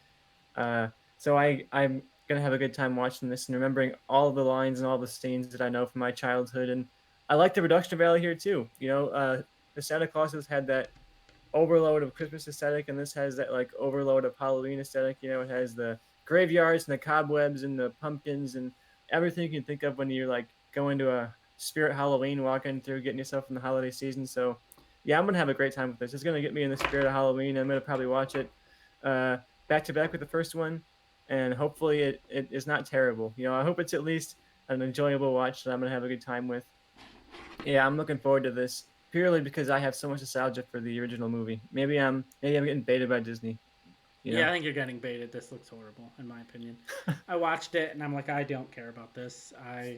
uh, so I'm gonna have a good time watching this and remembering all the lines and all the scenes that I know from my childhood. And I like the production value here too. The Santa Clauses had that overload of Christmas aesthetic, and this has that like overload of Halloween aesthetic. It has the graveyards and the cobwebs and the pumpkins and everything you can think of when you're like going to a spirit Halloween, walking through, getting yourself in the holiday season. So, yeah, I'm gonna have a great time with this. It's gonna get me in the spirit of Halloween. I'm gonna probably watch it back to back with the first one, and hopefully it is not terrible. I hope it's at least an enjoyable watch that I'm gonna have a good time with. Yeah, I'm looking forward to this purely because I have so much nostalgia for the original movie. Maybe I'm getting baited by Disney. Yeah, I think you're getting baited. This looks horrible, in my opinion. I watched it and I'm like, I don't care about this. I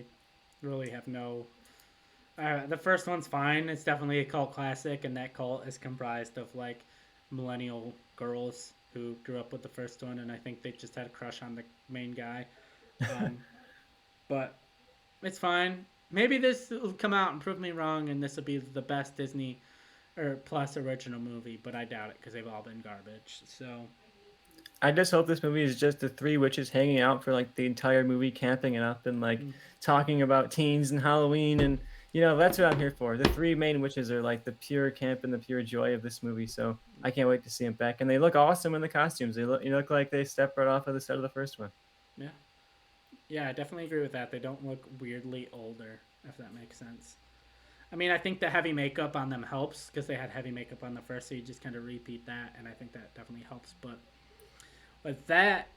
really have no. The first one's fine. It's definitely a cult classic, and that cult is comprised of like millennial girls who grew up with the first one, and I think they just had a crush on the main guy. Um, but It's fine. Maybe this will come out and prove me wrong, and this will be the best Disney or Plus original movie, but I doubt it because they've all been garbage. So I just hope this movie is just the three witches hanging out for like the entire movie, camping it up and like mm, talking about teens and Halloween, and that's what I'm here for. The three main witches are like the pure camp and the pure joy of this movie. So I can't wait to see them back, and they look awesome in the costumes. They look like they stepped right off of the set of the first one. yeah, yeah, I definitely agree with that. They don't look weirdly older, if that makes sense. I mean, I think the heavy makeup on them helps because they had heavy makeup on the first, so you just kind of repeat that, and I think that definitely helps. But with that,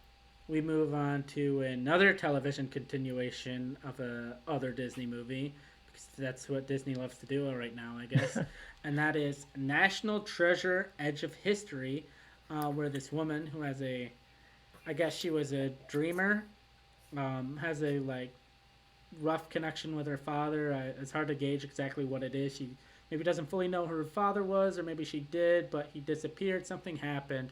we move on to another television continuation of a other Disney movie because that's what Disney loves to do right now, I guess. And that is National Treasure: Edge of History, where this woman who has a, I guess she was a dreamer, has a like rough connection with her father. It's hard to gauge exactly what it is. She maybe doesn't fully know who her father was, or maybe she did, but he disappeared. Something happened,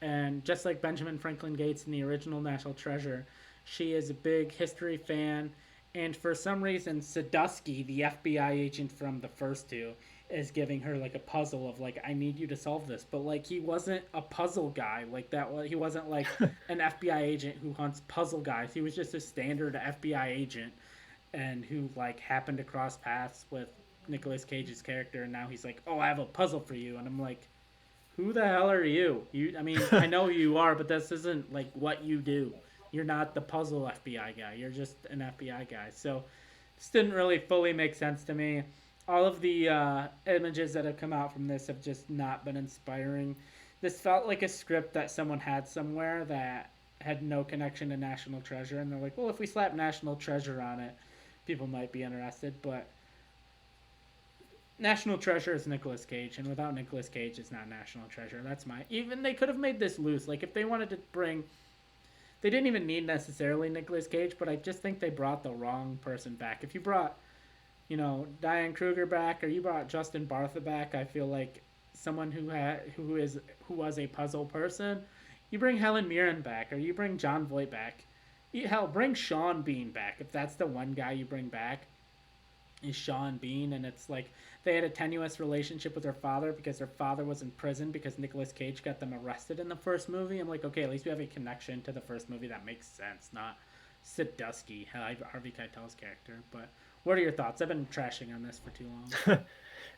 and just like Benjamin Franklin Gates in the original National Treasure, she is a big history fan. And for some reason, Sadusky, the FBI agent from the first two, is giving her like a puzzle of like, I need you to solve this. But like, he wasn't a puzzle guy like that. He wasn't like an FBI agent who hunts puzzle guys. He was just a standard FBI agent, and who like happened to cross paths with Nicolas Cage's character. And now he's like, oh, I have a puzzle for you. And I'm like, who the hell are you? I mean, I know who you are, but this isn't like what you do. You're not the puzzle FBI guy. You're just an FBI guy. So this didn't really fully make sense to me. All of the images that have come out from this have just not been inspiring. This felt like a script that someone had somewhere that had no connection to National Treasure, and they're like, well, if we slap National Treasure on it, people might be interested. But National Treasure is Nicolas Cage, and without Nicolas Cage, it's not National Treasure. That's my. Even they could have made this loose. Like if they wanted to bring, they didn't even need necessarily Nicolas Cage, but I just think they brought the wrong person back. If you brought, Diane Kruger back, or you brought Justin Bartha back, I feel like someone who was a puzzle person. You bring Helen Mirren back, or you bring John Voight back. Hell, bring Sean Bean back if that's the one guy you bring back is Sean Bean, and it's like they had a tenuous relationship with their father because their father was in prison because Nicolas Cage got them arrested in the first movie. I'm like, okay, at least we have a connection to the first movie that makes sense, not Sadusky, Harvey Keitel's character. But what are your thoughts? I've been trashing on this for too long.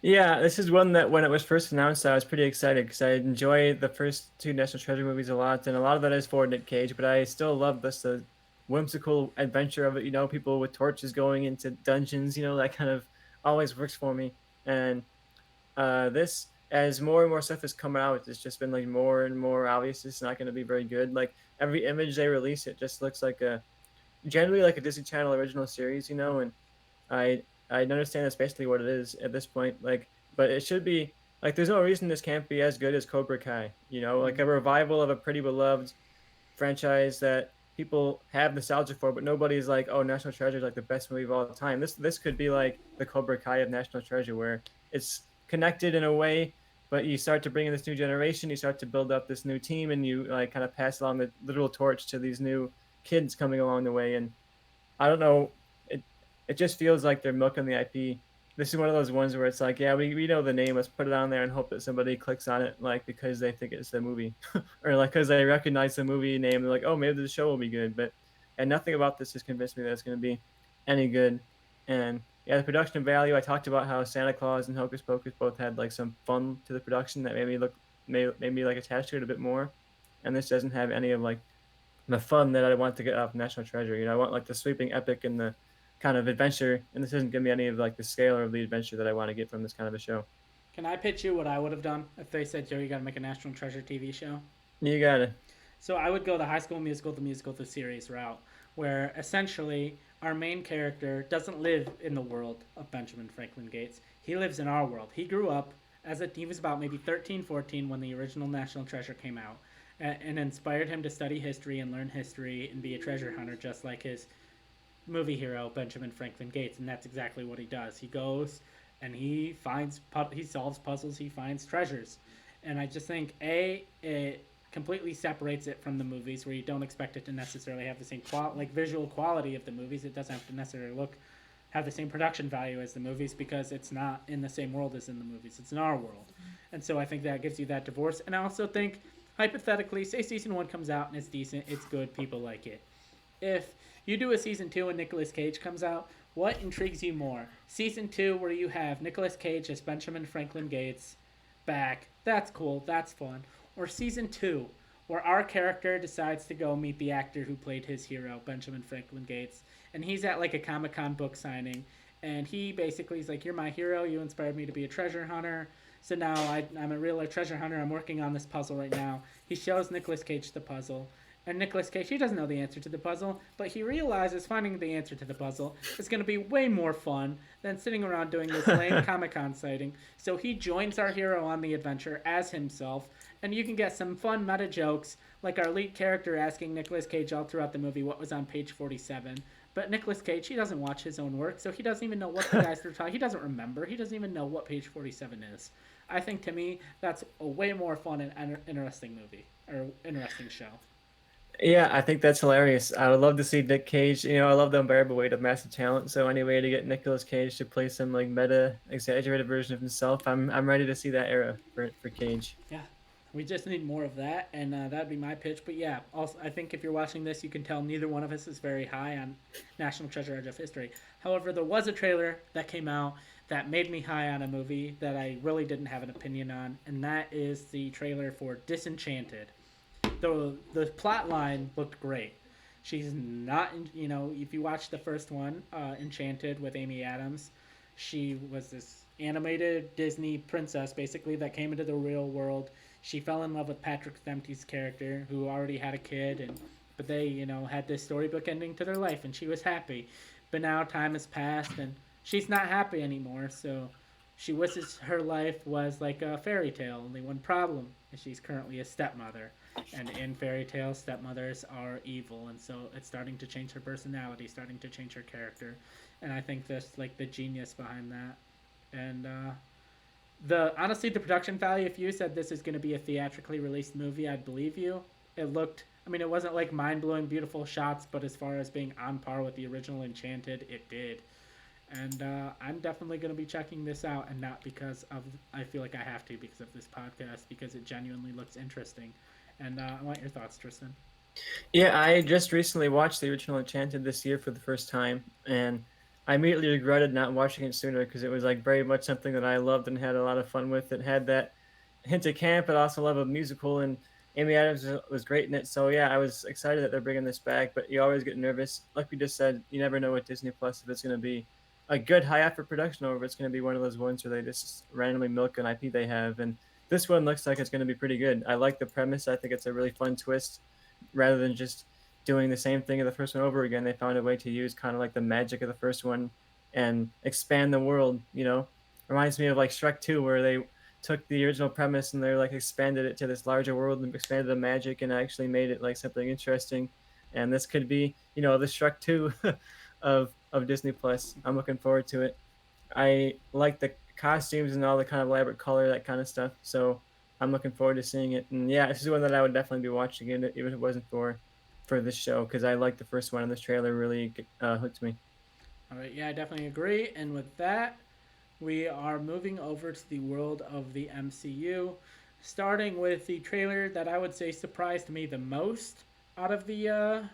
Yeah, this is one that when it was first announced, I was pretty excited because I enjoy the first two National Treasure movies a lot, and a lot of that is for Nick Cage. But I still love this the whimsical adventure of it. People with torches going into dungeons. That kind of always works for me. And this, as more and more stuff has come out, it's just been like more and more obvious it's not going to be very good. Like every image they release, it just looks like generally like a Disney Channel original series. And I I understand that's basically what it is at this point. Like, but it should be like there's no reason this can't be as good as Cobra Kai. Like Mm. a revival of a pretty beloved franchise that people have nostalgia for, but nobody's like, oh, National Treasure is like the best movie of all time. This could be like the Cobra Kai of National Treasure, where it's connected in a way, but you start to bring in this new generation, you start to build up this new team, and you like kind of pass along the literal torch to these new kids coming along the way. And I don't know, it just feels like they're milking the IP. This is one of those ones where it's like, yeah, we know the name, let's put it on there and hope that somebody clicks on it, like because they think it's the movie, or like because they recognize the movie name. They're like, oh, maybe the show will be good, but and nothing about this has convinced me that it's going to be any good. And yeah, the production value. I talked about how Santa Claus and Hocus Pocus both had like some fun to the production that made me like attached to it a bit more, and this doesn't have any of like the fun that I want to get out of National Treasure. I want like the sweeping epic and the kind of adventure, and this doesn't give me any of like the scale of the adventure that I want to get from this kind of a show. Can I pitch you what I would have done if they said, Joe, you got to make a National Treasure TV show? You got it. So I would go the High School Musical, the series route, where essentially our main character doesn't live in the world of Benjamin Franklin Gates. He lives in our world. He grew up he was about maybe 13, 14 when the original National Treasure came out, and inspired him to study history and learn history and be a treasure hunter, just like his movie hero Benjamin Franklin Gates. And that's exactly what he does. He goes and he solves puzzles, he finds treasures, and I just think it completely separates it from the movies, where you don't expect it to necessarily have the same visual quality of the movies. It doesn't have to necessarily have the same production value as the movies, because it's not in the same world as in the movies. It's in our world. And so I think that gives you that divorce. And I also think, hypothetically, say season 1 comes out and it's decent, it's good, people like it. If you do a season 2 and Nicolas Cage comes out, what intrigues you more? Season 2, where you have Nicolas Cage as Benjamin Franklin Gates back. That's cool. That's fun. Or season 2, where our character decides to go meet the actor who played his hero, Benjamin Franklin Gates, and he's at like a Comic-Con book signing, and he basically is like, "You're my hero. You inspired me to be a treasure hunter. So now I'm a real life treasure hunter. I'm working on this puzzle right now." He shows Nicolas Cage the puzzle. And Nicolas Cage, he doesn't know the answer to the puzzle, but he realizes finding the answer to the puzzle is going to be way more fun than sitting around doing this lame Comic-Con sighting. So he joins our hero on the adventure as himself, and you can get some fun meta jokes, like our lead character asking Nicolas Cage all throughout the movie what was on page 47. But Nicolas Cage, he doesn't watch his own work, so he doesn't even know what the guys are talking. He doesn't remember. He doesn't even know what page 47 is. I think, to me, that's a way more fun and interesting movie, or interesting show. Yeah, I think that's hilarious. I would love to see Nick Cage. I love the unbearable weight of massive talent. So any way to get Nicolas Cage to play some like meta, exaggerated version of himself, I'm ready to see that era for Cage. Yeah, we just need more of that, and that'd be my pitch. But yeah, also I think if you're watching this, you can tell neither one of us is very high on National Treasure: Edge of History. However, there was a trailer that came out that made me high on a movie that I really didn't have an opinion on, and that is the trailer for Disenchanted. The plot line looked great. She's not, if you watch the first one, Enchanted with Amy Adams, she was this animated Disney princess, basically, that came into the real world. She fell in love with Patrick Dempsey's character, who already had a kid, but they, had this storybook ending to their life, and she was happy. But now time has passed, and she's not happy anymore, so she wishes her life was like a fairy tale. Only one problem is she's currently a stepmother. And in fairy tales, stepmothers are evil, and so it's starting to change her personality, starting to change her character. And I think that's like the genius behind that. And honestly, the production value, if you said this is going to be a theatrically released movie, I'd believe you. It wasn't like mind-blowing beautiful shots, but as far as being on par with the original Enchanted, it did. And I'm definitely going to be checking this out, and not because I feel like I have to because of this podcast, because it genuinely looks interesting. And I want your thoughts, Tristan. Yeah, I just recently watched the original Enchanted this year for the first time, and I immediately regretted not watching it sooner because it was like very much something that I loved and had a lot of fun with. It had that hint of camp, but also love of musical, and Amy Adams was great in it. So yeah, I was excited that they're bringing this back, but you always get nervous. Like we just said, you never know with Disney Plus if it's going to be a good high effort production or if it's going to be one of those ones where they just randomly milk an IP they have. And this one looks like it's going to be pretty good. I like the premise. I think it's a really fun twist. Rather than just doing the same thing of the first one over again, they found a way to use kind of like the magic of the first one and expand the world. Reminds me of like Shrek 2, where they took the original premise and they like expanded it to this larger world and expanded the magic and actually made it like something interesting. And this could be, the Shrek 2 of Disney Plus. I'm looking forward to it. I like the costumes and all the kind of elaborate color, that kind of stuff. So I'm looking forward to seeing it. And yeah, this is one that I would definitely be watching, even if it wasn't for this show, because I like the first one and this trailer really hooked me. All right, yeah, I definitely agree. And with that, we are moving over to the world of the MCU, starting with the trailer that I would say surprised me the most out of the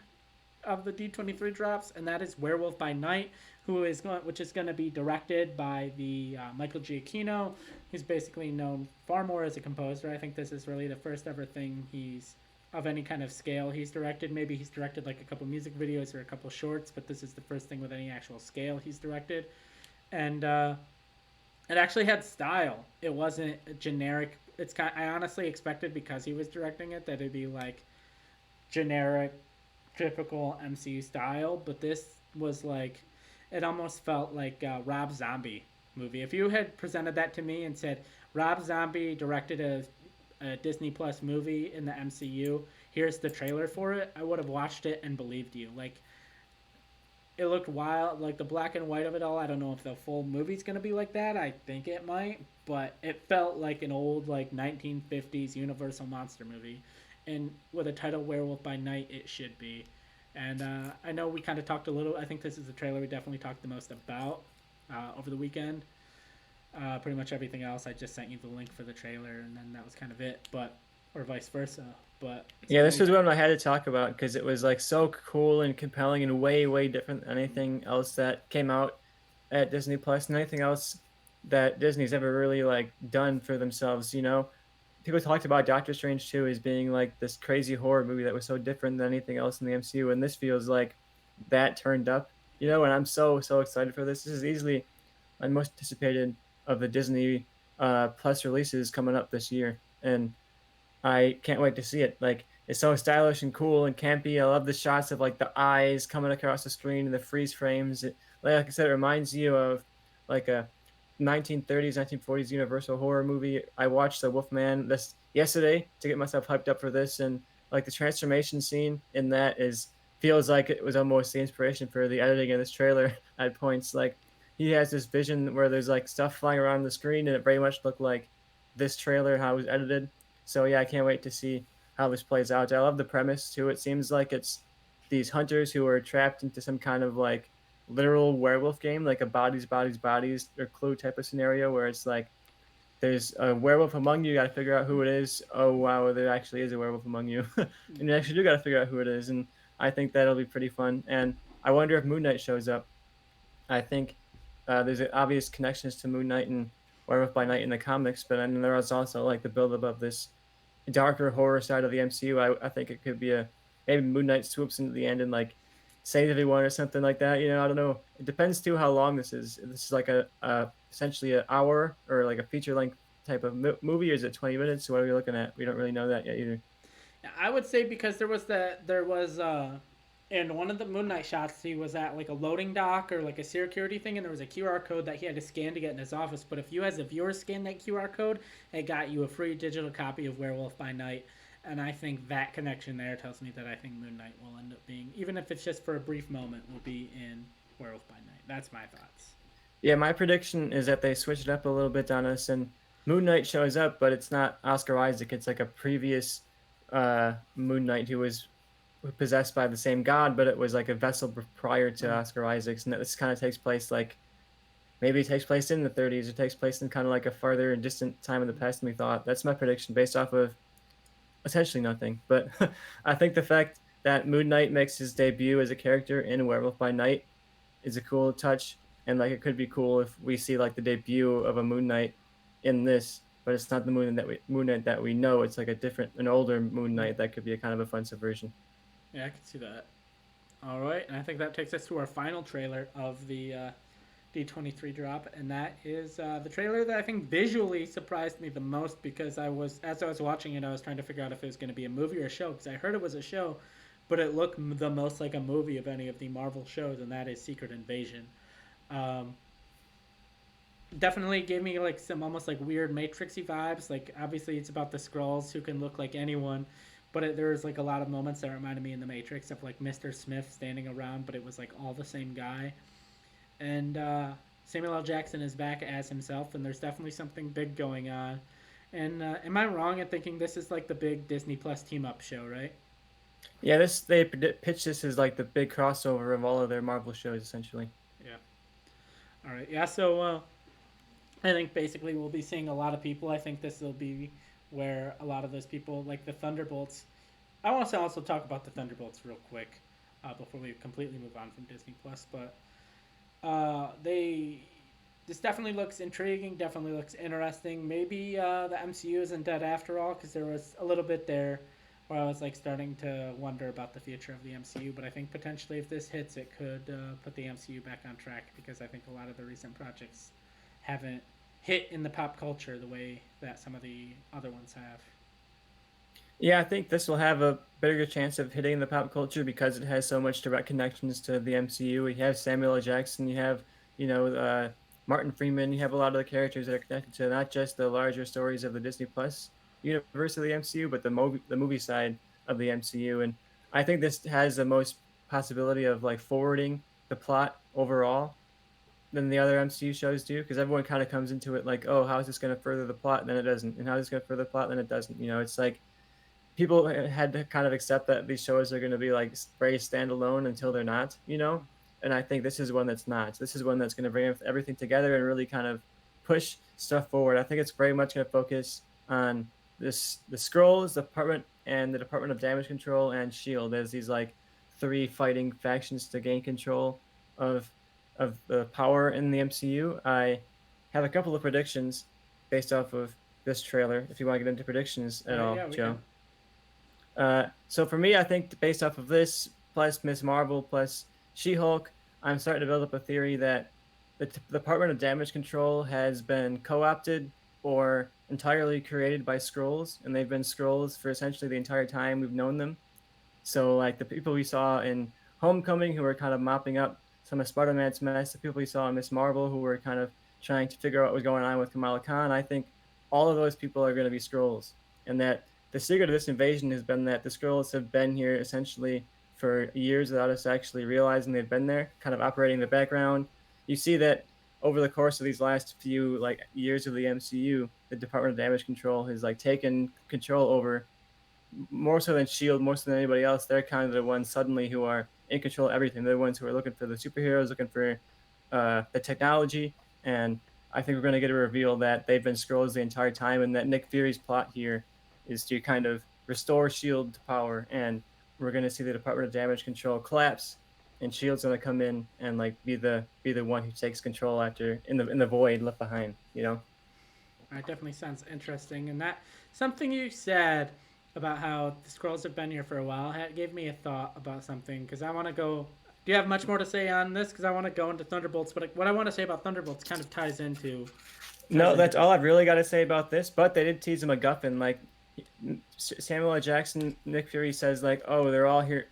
D23 drops, and that is Werewolf by Night, which is going to be directed by the Michael Giacchino. He's basically known far more as a composer. I think this is really the first ever thing he's of any kind of scale he's directed. Maybe he's directed like a couple music videos or a couple shorts, but this is the first thing with any actual scale he's directed. And it actually had style. It wasn't generic. I honestly expected, because he was directing it, that it'd be like generic, typical MCU style, but this was like, it almost felt like a Rob Zombie movie. If you had presented that to me and said Rob Zombie directed a Disney Plus movie in the MCU, here's the trailer for it, I would have watched it and believed you. Like, it looked wild, like the black and white of it all. I don't know if the full movie's gonna be like that. I think it might, but it felt like an old like 1950s Universal monster movie. and with a title Werewolf by Night, it should be. And I know we kind of talked a little. I think this is the trailer we definitely talked the most about over the weekend. Pretty much everything else, I just sent you the link for the trailer, and then that was kind of it. But or vice versa. But Yeah, something this we was one I had to talk about because it was like so cool and compelling and way, way different than anything else that came out at Disney Plus and anything else that Disney's ever really like done for themselves. People talked about Doctor Strange 2 as being like this crazy horror movie that was so different than anything else in the MCU, and this feels like that turned up. And I'm so so excited for this. This is easily my most anticipated of the Disney Plus releases coming up this year, and I can't wait to see it. Like, it's so stylish and cool and campy. I love the shots of like the eyes coming across the screen and the freeze frames. Like I said, it reminds you of like a 1930s, 1940s Universal horror movie. I watched The Wolfman this yesterday to get myself hyped up for this, and like the transformation scene in that is feels like it was almost the inspiration for the editing in this trailer at points. Like, he has this vision where there's like stuff flying around the screen, and it very much looked like this trailer how it was edited. So yeah, I can't wait to see how this plays out. I love the premise too. It seems like it's these hunters who are trapped into some kind of like literal werewolf game, like a bodies or Clue type of scenario where it's like there's a werewolf among you, you got to figure out who it is. Oh wow, there actually is a werewolf among you, and you actually do got to figure out who it is. And I think that'll be pretty fun. And I wonder if Moon Knight shows up. I think there's obvious connections to Moon Knight and Werewolf by Night in the comics, but then there was also like the buildup of this darker horror side of the MCU. I think it could be a maybe Moon Knight swoops into the end and like saves everyone or something like that. I don't know. It depends too how long this is. If this is like a essentially an hour or like a feature length type of movie, or is it 20 minutes? What are we looking at? We don't really know that yet either. I would say because there was in one of the Moon Knight shots he was at like a loading dock or like a security thing, and there was a QR code that he had to scan to get in his office. But if you as a viewer scan that QR code, it got you a free digital copy of Werewolf by Night. And I think that connection there tells me that I think Moon Knight will end up being, even if it's just for a brief moment, will be in Werewolf by Night. That's my thoughts. Yeah, my prediction is that they switched it up a little bit on us, and Moon Knight shows up, but it's not Oscar Isaac. It's like a previous Moon Knight who was possessed by the same god, but it was like a vessel prior to Mm. Oscar Isaac's, and this kind of takes place like maybe it takes place in the 30s. It takes place in kind of like a farther and distant time in the past than we thought. That's my prediction based off of essentially nothing. But I think the fact that Moon Knight makes his debut as a character in Werewolf by Night is a cool touch, and like it could be cool if we see like the debut of a Moon Knight in this, but it's not the Moon Knight that we know. It's like an older Moon Mm. Knight that could be a kind of a fun subversion. Yeah, I can see that. All right, and I think that takes us to our final trailer of the D23 drop, and that is the trailer that I think visually surprised me the most because as I was watching it, I was trying to figure out if it was going to be a movie or a show because I heard it was a show, but it looked the most like a movie of any of the Marvel shows, and that is Secret Invasion. Um, Definitely gave me like some almost like weird Matrixy vibes. Like obviously it's about the Skrulls who can look like anyone, but there's like a lot of moments that reminded me in the Matrix of like Mr. Smith standing around, but it was like all the same guy. And Samuel L. Jackson is back as himself, and there's definitely something big going on. And am I wrong in thinking this is like the big Disney Plus team up show, right? Yeah, this they pitch this as like the big crossover of all of their Marvel shows, essentially. Yeah. All right. Yeah. So I think basically we'll be seeing a lot of people. I think this will be where a lot of those people, like the Thunderbolts. I want to also talk about the Thunderbolts real quick before we completely move on from Disney Plus. But they this definitely looks intriguing. Definitely looks interesting. Maybe the MCU isn't dead after all because there was a little bit there where I was like starting to wonder about the future of the MCU. But I think potentially if this hits, it could put the MCU back on track because I think a lot of the recent projects haven't hit in the pop culture the way that some of the other ones have. Yeah, I think this will have a bigger chance of hitting the pop culture because it has so much direct connections to the MCU. We have Samuel L. Jackson, you have, you know, Martin Freeman, you have a lot of the characters that are connected to not just the larger stories of the Disney Plus universe of the MCU, but the movie side of the MCU. And I think this has the most possibility of like forwarding the plot overall than the other MCU shows do, because everyone kind of comes into it like, oh, how is this going to further the plot? And then it doesn't, and how is this going to further the plot? Then it doesn't. It's like people had to kind of accept that these shows are going to be like very standalone until they're not, you know. And I think this is one that's not. This is one that's going to bring everything together and really kind of push stuff forward. I think it's very much going to focus on the Skrulls, the Department, and the Department of Damage Control and Shield as these like three fighting factions to gain control of the power in the MCU. I have a couple of predictions based off of this trailer. If you want to get into predictions at all, Yeah, we Joe. can. So for me, I think based off of this, plus Miss Marvel, plus She-Hulk, I'm starting to build up a theory that the Department of Damage Control has been co-opted or entirely created by Skrulls, and they've been Skrulls for essentially the entire time we've known them. So like the people we saw in Homecoming who were kind of mopping up some of Spider-Man's mess, the people we saw in Miss Marvel who were kind of trying to figure out what was going on with Kamala Khan, I think all of those people are going to be Skrulls, and that the secret of this invasion has been that the Skrulls have been here essentially for years without us actually realizing they've been there, kind of operating in the background. You see that over the course of these last few like years of the MCU, the Department of Damage Control has like taken control over more so than Shield, more so than anybody else. They're kind of the ones suddenly who are in control of everything. They're the ones who are looking for the superheroes, looking for the technology, and I think we're going to get a reveal that they've been Skrulls the entire time, and that Nick Fury's plot here is to kind of restore Shield to power, and we're going to see the Department of Damage Control collapse, and Shield's going to come in and like be the one who takes control after in the void left behind. You know. That definitely sounds interesting. And that something you said about how the scrolls have been here for a while gave me a thought about something because I want to go. Do you have much more to say on this? Because I want to go into Thunderbolts, but what I want to say about Thunderbolts kind of ties into. No, that's all I've really got to say about this. But they did tease a MacGuffin. Like Samuel L. Jackson, Nick Fury says, like, "Oh, they're all here.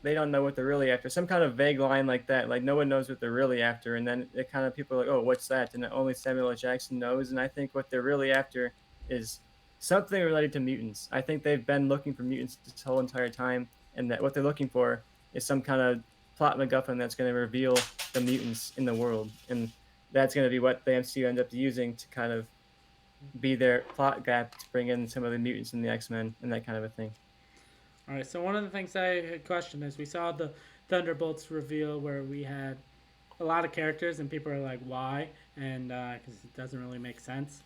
They don't know what they're really after." Some kind of vague line like that. Like no one knows what they're really after, and then it kind of people are like, "Oh, what's that?" And only Samuel L. Jackson knows. And I think what they're really after is something related to mutants. I think they've been looking for mutants this whole entire time, and that what they're looking for is some kind of plot MacGuffin that's going to reveal the mutants in the world, and that's going to be what the MCU ends up using to kind of be their plot gap to bring in some of the mutants and the X-Men and that kind of a thing. All right. So one of the things I had questioned is we saw the Thunderbolts reveal where we had a lot of characters and people are like, why? And because it doesn't really make sense.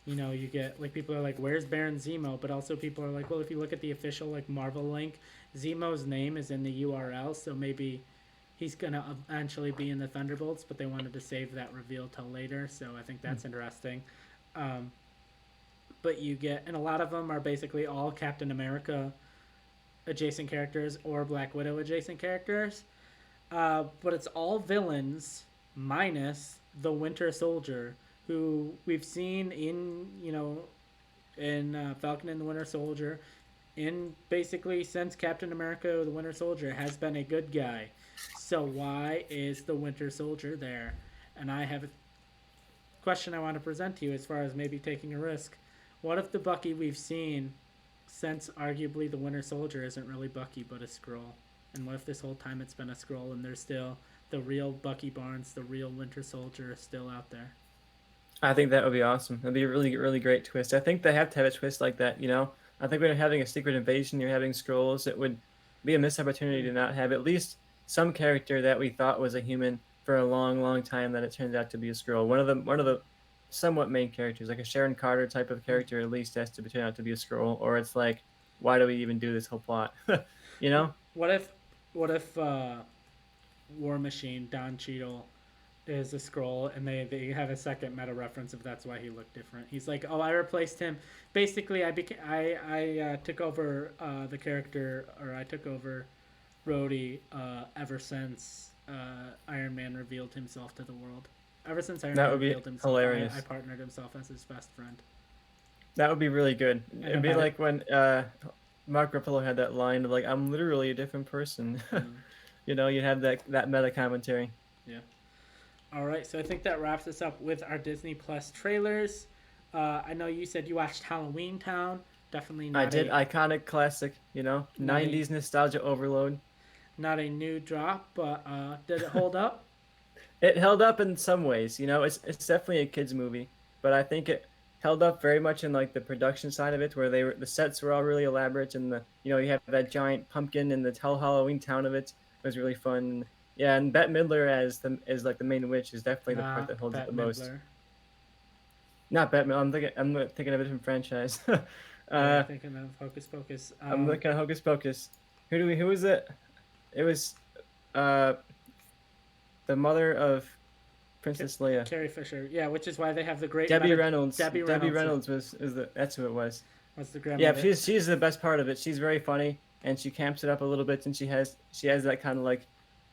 You know, you get like people are like, where's Baron Zemo? But also people are like, well, if you look at the official like Marvel link, Zemo's name is in the URL, so maybe he's gonna eventually be in the Thunderbolts. But they wanted to save that reveal till later, so I think that's interesting. But you get, and a lot of them are basically all Captain America adjacent characters or Black Widow adjacent characters. But it's all villains minus the Winter Soldier, who we've seen in, in Falcon and the Winter Soldier, in basically since Captain America the Winter Soldier has been a good guy. So why is the Winter Soldier there? And I have a question I want to present to you as far as maybe taking a risk. What if the Bucky we've seen since arguably the Winter Soldier isn't really Bucky but a Skrull? And what if this whole time it's been a Skrull and there's still the real Bucky Barnes, the real Winter Soldier is still out there? I think that would be awesome. That'd be a really, really great twist. I think they have to have a twist like that, you know? I think when you're having a secret invasion, you're having Skrulls, it would be a missed opportunity to not have at least some character that we thought was a human for a long, long time that it turns out to be a Skrull. One of the somewhat main characters, like a Sharon Carter type of character, at least has to turn out to be a Skrull, or it's like, why do we even do this whole plot? You know? What if War Machine Don Cheadle is a Skrull, and they have a second meta reference if that's why he looked different. He's like, oh, I replaced him. Basically, I took over the character, or I took over Rhodey ever since Iron Man revealed himself to the world. Ever since Iron That Man would be revealed himself, hilarious. I partnered himself as his best friend. That would be really good. It'd be about like when Mark Ruffalo had that line of like, "I'm literally a different person." You know, you have that meta commentary. Yeah. All right, so I think that wraps us up with our Disney Plus trailers. I know you said you watched Halloween Town. Definitely not. I did. Iconic classic. You know, '90s nostalgia overload. Not a new drop, but did it hold up? It held up in some ways. You know, it's definitely a kids movie, but I think it held up very much in like the production side of it, where the sets were all really elaborate, and you have that giant pumpkin and the whole Halloween town of it was really fun. Yeah, and Bette Midler as like the main witch is definitely the part Not that holds it Bette the most. Midler. Not Bette Midler. I'm thinking of a different franchise. Oh, you're uh, thinking of Hocus Pocus. I'm looking at Hocus Pocus. Who was it? It was uh the mother of Princess Leia. Carrie Fisher. Yeah, which is why they have the great Debbie Reynolds. Debbie Debbie Reynolds Reynolds that's who it was. was the Yeah, grandmother. she's the best part of it. She's very funny and she camps it up a little bit, and she has that kind of like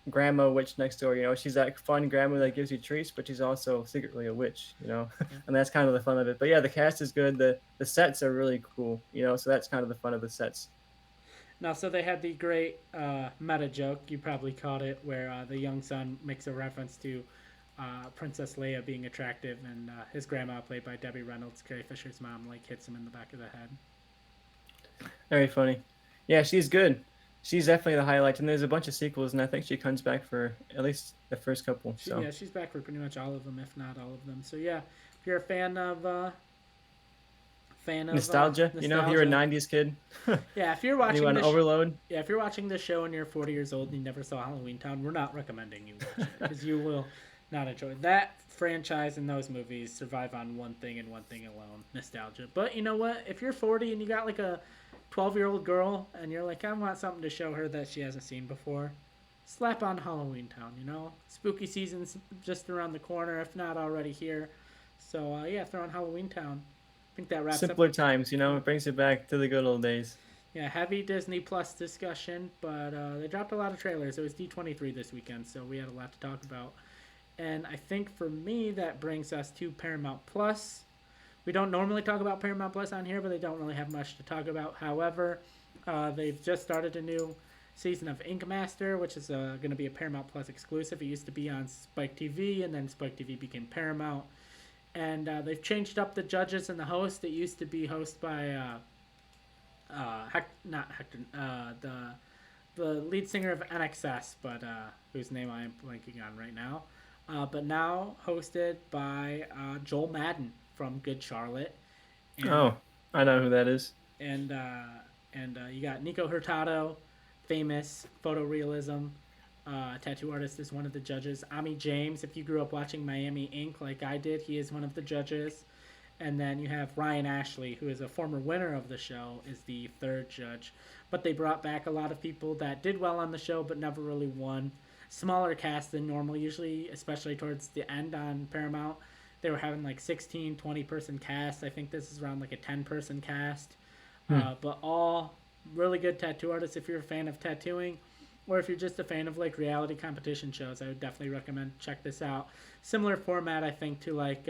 grandma witch next door. She's that fun grandma that gives you treats, but she's also secretly a witch. Yeah. And that's kind of the fun of it. But yeah, the cast is good. The sets are really cool. So that's kind of the fun of the sets. Now, so they had the great meta joke. You probably caught it, where the young son makes a reference to Princess Leia being attractive, and his grandma, played by Debbie Reynolds, Carrie Fisher's mom, like hits him in the back of the head. Very funny. Yeah, she's good. She's definitely the highlight, and there's a bunch of sequels, and I think she comes back for at least the first couple. So Yeah, she's back for pretty much all of them, if not all of them. So yeah, if you're a fan of nostalgia. If you're a '90s kid, yeah, if you're and you watching want this, overload. yeah, if you're watching this show and you're 40 years old and you never saw Halloween Town, we're not recommending you watch it because you will not enjoy it. That franchise and those movies survive on one thing and one thing alone: nostalgia. But you know what? If you're 40 and you got like a 12-year-old girl and you're like, I want something to show her that she hasn't seen before, slap on Halloween Town. Spooky season's just around the corner, if not already here. So yeah, throw on Halloween Town. I think that wraps Simpler up. times, it brings it back to the good old days. Yeah, heavy Disney Plus discussion, but they dropped a lot of trailers. It was D23 this weekend, so we had a lot to talk about. And I think for me, that brings us to Paramount Plus. We don't normally talk about Paramount Plus on here, but they don't really have much to talk about. However, they've just started a new season of Ink Master, which is going to be a Paramount Plus exclusive. It used to be on Spike TV, and then Spike TV became Paramount. And they've changed up the judges and the host. It used to be hosted by not Hector, the lead singer of NXS, but whose name I am blanking on right now. But now hosted by Joel Madden from Good Charlotte. And, Oh, I know who that is. and you got Nico Hurtado, famous photorealism tattoo artist, is one of the judges. Ami James, if you grew up watching Miami Ink like I did, he is one of the judges. And then you have Ryan Ashley, who is a former winner of the show, is the third judge. But they brought back a lot of people that did well on the show but never really won. Smaller cast than normal, usually, especially towards the end on Paramount. They were having like 16, 20-person cast. I think this is around like a 10-person cast. But all really good tattoo artists if you're a fan of tattooing. Or if you're just a fan of like reality competition shows, I would definitely recommend check this out. Similar format, I think, to like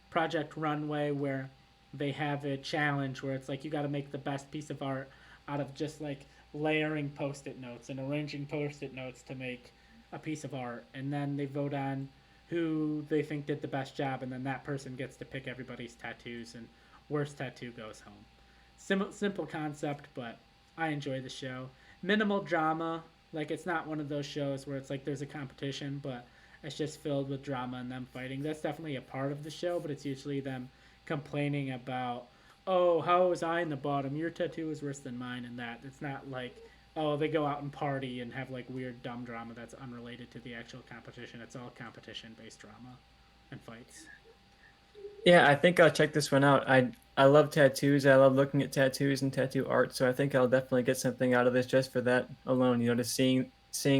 Project Runway, where they have a challenge where it's like you got to make the best piece of art out of just like layering post-it notes and arranging post-it notes to make a piece of art, and then they vote on who they think did the best job, and then that person gets to pick everybody's tattoos, and worst tattoo goes home. Simple concept, but I enjoy the show. Minimal drama. Like, it's not one of those shows where it's like there's a competition, but it's just filled with drama and them fighting. That's definitely a part of the show, but it's usually them complaining about, oh, how was I in the bottom? Your tattoo is worse than mine, and that. It's not like, oh, they go out and party and have like weird dumb drama that's unrelated to the actual competition. It's all competition-based drama and fights. Yeah, I think I'll check this one out. I love tattoos. I love looking at tattoos and tattoo art, so I think I'll definitely get something out of this just for that alone. Just seeing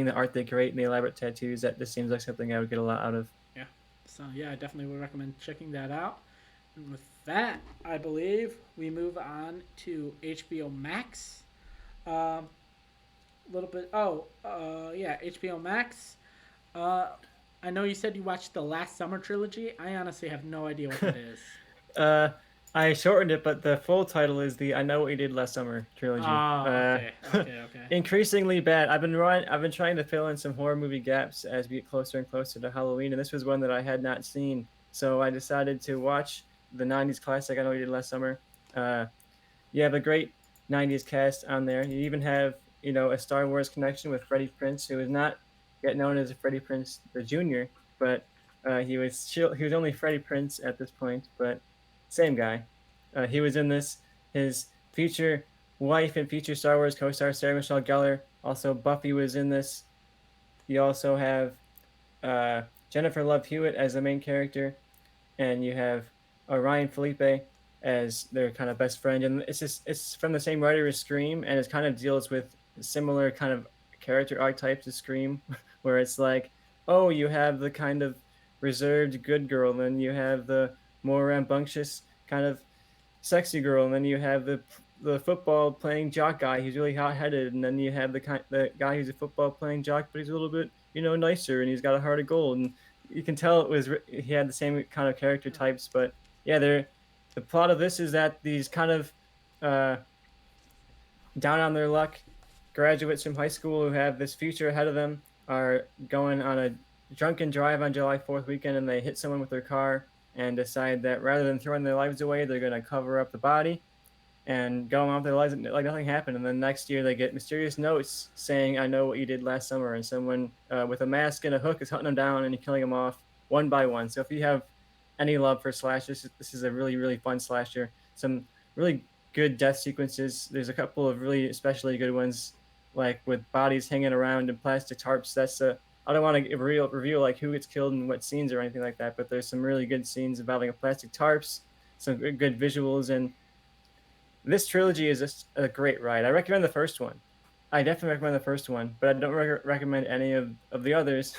the art they create and the elaborate tattoos. That just seems like something I would get a lot out of. Yeah. So yeah, I definitely would recommend checking that out. And with that, I believe we move on to HBO Max. Little bit. Yeah, HBO Max. I know you said you watched the Last Summer trilogy. I honestly have no idea what that is. I shortened it, but the full title is the "I Know What You Did Last Summer" trilogy. Oh, okay. Increasingly bad. I've been trying to fill in some horror movie gaps as we get closer and closer to Halloween, and this was one that I had not seen. So I decided to watch the '90s classic "I Know What You Did Last Summer." You have a great '90s cast on there. You even have a Star Wars connection with Freddie Prinze, who is not yet known as Freddie Prinze the Jr., but he was only Freddie Prinze at this point. But Same guy. He was in this. His future wife and future Star Wars co-star Sarah Michelle Gellar. Also, Buffy was in this. You also have uh, Jennifer Love Hewitt as the main character, and you have Ryan Felipe as their kind of best friend. And it's from the same writer as Scream, and it kind of deals with similar kind of character archetypes as Scream, where it's like, oh, you have the kind of reserved good girl, and then you have the more rambunctious kind of sexy girl, and then you have the football playing jock guy who's really hot headed, and then you have the guy who's a football playing jock, but he's a little bit nicer, and he's got a heart of gold, and you can tell he had the same kind of character types, but yeah, the plot of this is that these kind of uh, down on their luck graduates from high school who have this future ahead of them are going on a drunken drive on July 4th weekend, and they hit someone with their car and decide that rather than throwing their lives away, they're going to cover up the body and go on with their lives like nothing happened. And then next year they get mysterious notes saying, "I know what you did last summer," and someone with a mask and a hook is hunting them down and killing them off one by one. So if you have any love for slashers, this is a really, really fun slasher. Some really good death sequences. There's a couple of really especially good ones, like with bodies hanging around and plastic tarps. I don't want to reveal like who gets killed and what scenes or anything like that, but there's some really good scenes involving plastic tarps, some good visuals, and this trilogy is a great ride. I recommend the first one. I definitely recommend the first one, but I don't recommend any of the others.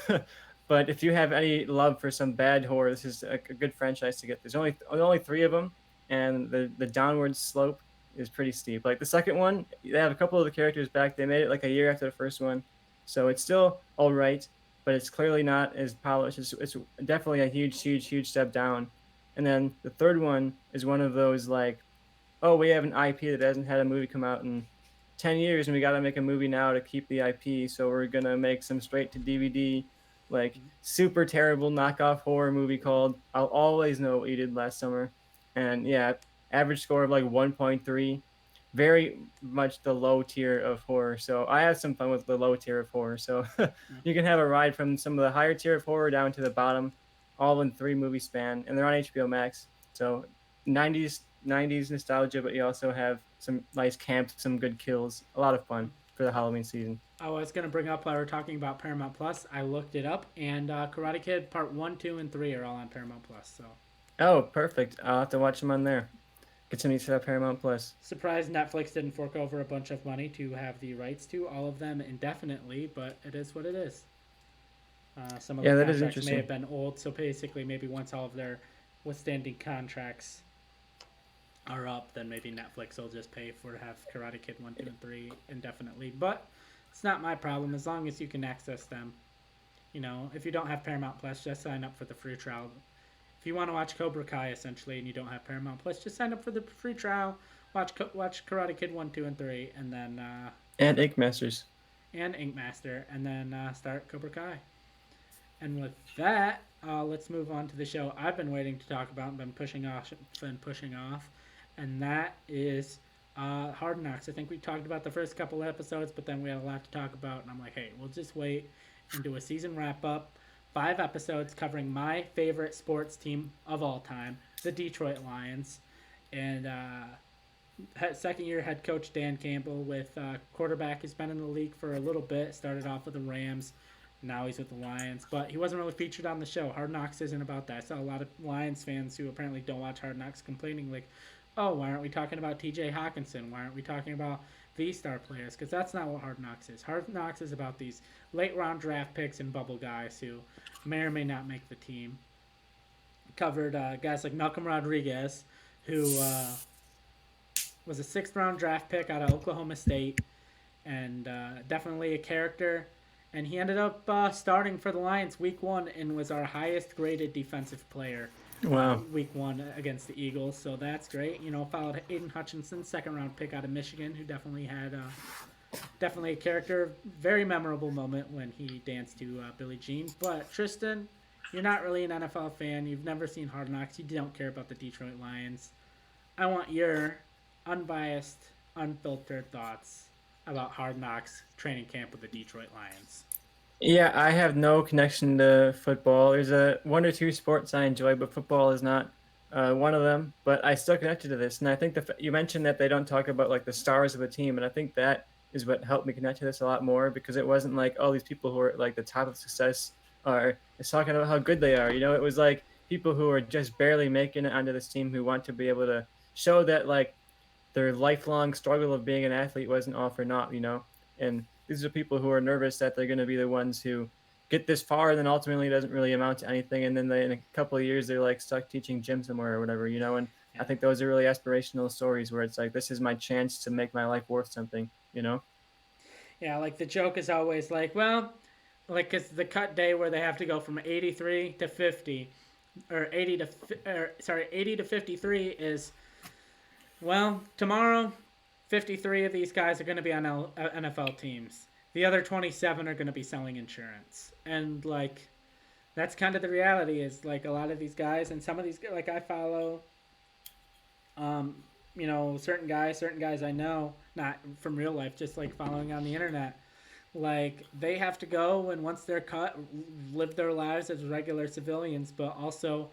But if you have any love for some bad horror, this is a good franchise to get. There's only three of them, and the downward slope is pretty steep. Like the second one, they have a couple of the characters back. They made it like a year after the first one, so it's still all right, but it's clearly not as polished. It's definitely a huge step down. And then the third one is one of those like, oh, we have an IP that hasn't had a movie come out in 10 years, and we got to make a movie now to keep the IP, so we're going to make some straight to DVD, like super terrible knockoff horror movie called I'll Always Know What You Did Last Summer. And yeah, average score of like 1.3. Very much the low tier of horror. So I have some fun with the low tier of horror. So you can have a ride from some of the higher tier of horror down to the bottom, all in 3 movie span, and they're on HBO Max. So 90s nostalgia, but you also have some nice camps, some good kills, a lot of fun for the Halloween season. I was gonna bring up while we are talking about Paramount Plus. I looked it up, and Karate Kid Part 1, 2, and 3 are all on Paramount Plus. So Oh, perfect. I'll have to watch them on there. Get some use of Paramount Plus. surprised Netflix didn't fork over a bunch of money to have the rights to all of them indefinitely, but it is what it is. Some of Yeah, the that is contracts may interesting. have been old, so basically, maybe once all of their withstanding contracts are up, then maybe Netflix will just pay for to have Karate Kid 1, 2, and 3 indefinitely. But it's not my problem as long as you can access them. You know, if you don't have Paramount Plus, just sign up for the free trial. If you want to watch Cobra Kai essentially and you don't have Paramount Plus, just sign up for the free trial. Watch Karate Kid 1, 2, and 3, and then And Ink Masters. and Ink Master, and then start Cobra Kai. And with that, let's move on to the show I've been waiting to talk about and been pushing off, and that is Hard Knocks. I think we talked about the first couple episodes, but then we had a lot to talk about, and I'm like, hey, we'll just wait and do a season wrap up. 5 episodes covering my favorite sports team of all time, the Detroit Lions, and second year head coach Dan Campbell with quarterback who's been in the league for a little bit. Started off with the Rams. Now he's with the Lions, but he wasn't really featured on the show. Hard Knocks isn't about that. I saw a lot of Lions fans who apparently don't watch Hard Knocks complaining, like, oh, why aren't we talking about TJ Hawkinson? Why aren't we talking about these star players? Because that's not what Hard Knocks is. Hard Knocks is about these late round draft picks and bubble guys who may or may not make the team. Covered guys like Malcolm Rodriguez, who was a 6th round draft pick out of Oklahoma State, and definitely a character. And he ended up starting for the Lions week 1 and was our highest graded defensive player Wow. week 1 against the Eagles. So that's great. You know, followed Aiden Hutchinson, 2nd round pick out of Michigan, who definitely had definitely a character. Very memorable moment when he danced to Billie Jean. But Tristan, you're not really an NFL fan. You've never seen Hard Knocks. You don't care about the Detroit Lions. I want your unbiased, unfiltered thoughts about Hard Knocks training camp with the Detroit Lions. Yeah, I have no connection to football. There's a one or two sports I enjoy, but football is not one of them, but I still connected to this. And I think you mentioned that they don't talk about like the stars of the team, and I think that is what helped me connect to this a lot more because it wasn't like all these people who are at, like the top of success are is talking about how good they are. It was like people who are just barely making it onto this team who want to be able to show that like their lifelong struggle of being an athlete wasn't all for naught. And these are people who are nervous that they're going to be the ones who get this far and then ultimately it doesn't really amount to anything. And then in a couple of years, they're like stuck teaching gym somewhere or whatever. And Yeah. I think those are really aspirational stories where it's like, this is my chance to make my life worth something. Yeah, like the joke is always like, well, like it's the cut day where they have to go from 83 to 50 or 80 to or sorry, 80 to 53 is, well, tomorrow 53 of these guys are going to be on NFL teams. The other 27 are going to be selling insurance. And like that's kind of the reality is like a lot of these guys and some of these like I follow um certain guys I know, not from real life, just like following on the internet. Like they have to go and once they're cut, live their lives as regular civilians, but also